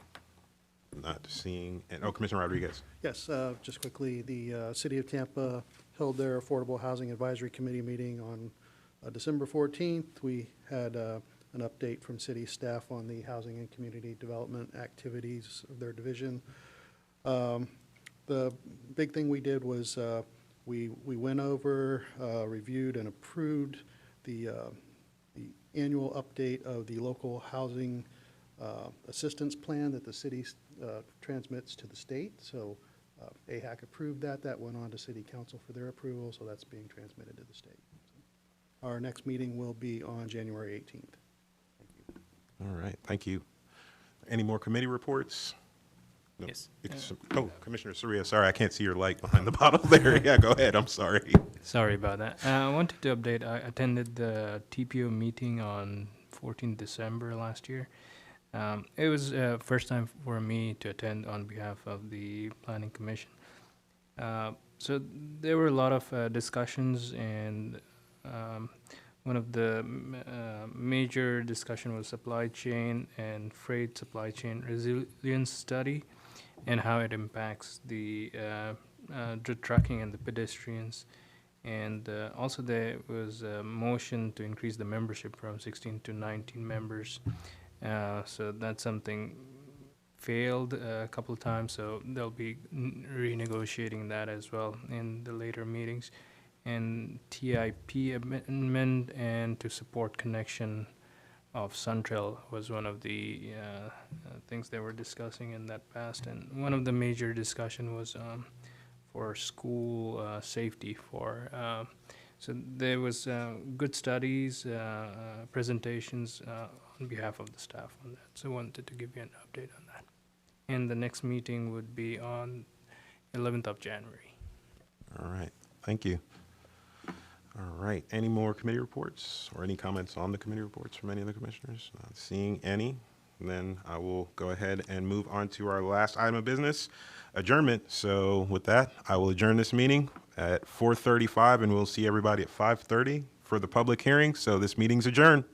Not seeing, oh, Commissioner Rodriguez. Yes, just quickly, the City of Tampa held their Affordable Housing Advisory Committee meeting on December 14th. We had an update from city staff on the housing and community development activities of their division. The big thing we did was we went over, reviewed, and approved the annual update of the local housing assistance plan that the city transmits to the state. So AHAC approved that. That went on to City Council for their approval, so that's being transmitted to the state. So our next meeting will be on January 18th. Thank you. All right, thank you. Any more committee reports? No. Yes. Oh, Commissioner Soria, sorry, I can't see your light behind the bottle there. Yeah, go ahead, I'm sorry. Sorry about that. I wanted to update, I attended the TPO meeting on 14th December last year. It was first time for me to attend on behalf of the Planning Commission. So there were a lot of discussions, and one of the major discussion was supply chain and freight supply chain resilience study and how it impacts the trucking and the pedestrians. And also there was a motion to increase the membership from 16 to 19 members. So that's something failed a couple of times, so they'll be renegotiating that as well in the later meetings. And TIP amendment and to support connection of SunTrail was one of the things they were discussing in that past. And one of the major discussion was for school safety for so there was good studies, presentations on behalf of the staff on that. So I wanted to give you an update on that. And the next meeting would be on 11th of January. All right, thank you. All right, any more committee reports or any comments on the committee reports from any of the commissioners? Not seeing any, then I will go ahead and move on to our last item of business, adjournment. So with that, I will adjourn this meeting at 4:35, and we'll see everybody at 5:30 for the public hearing. So this meeting's adjourned.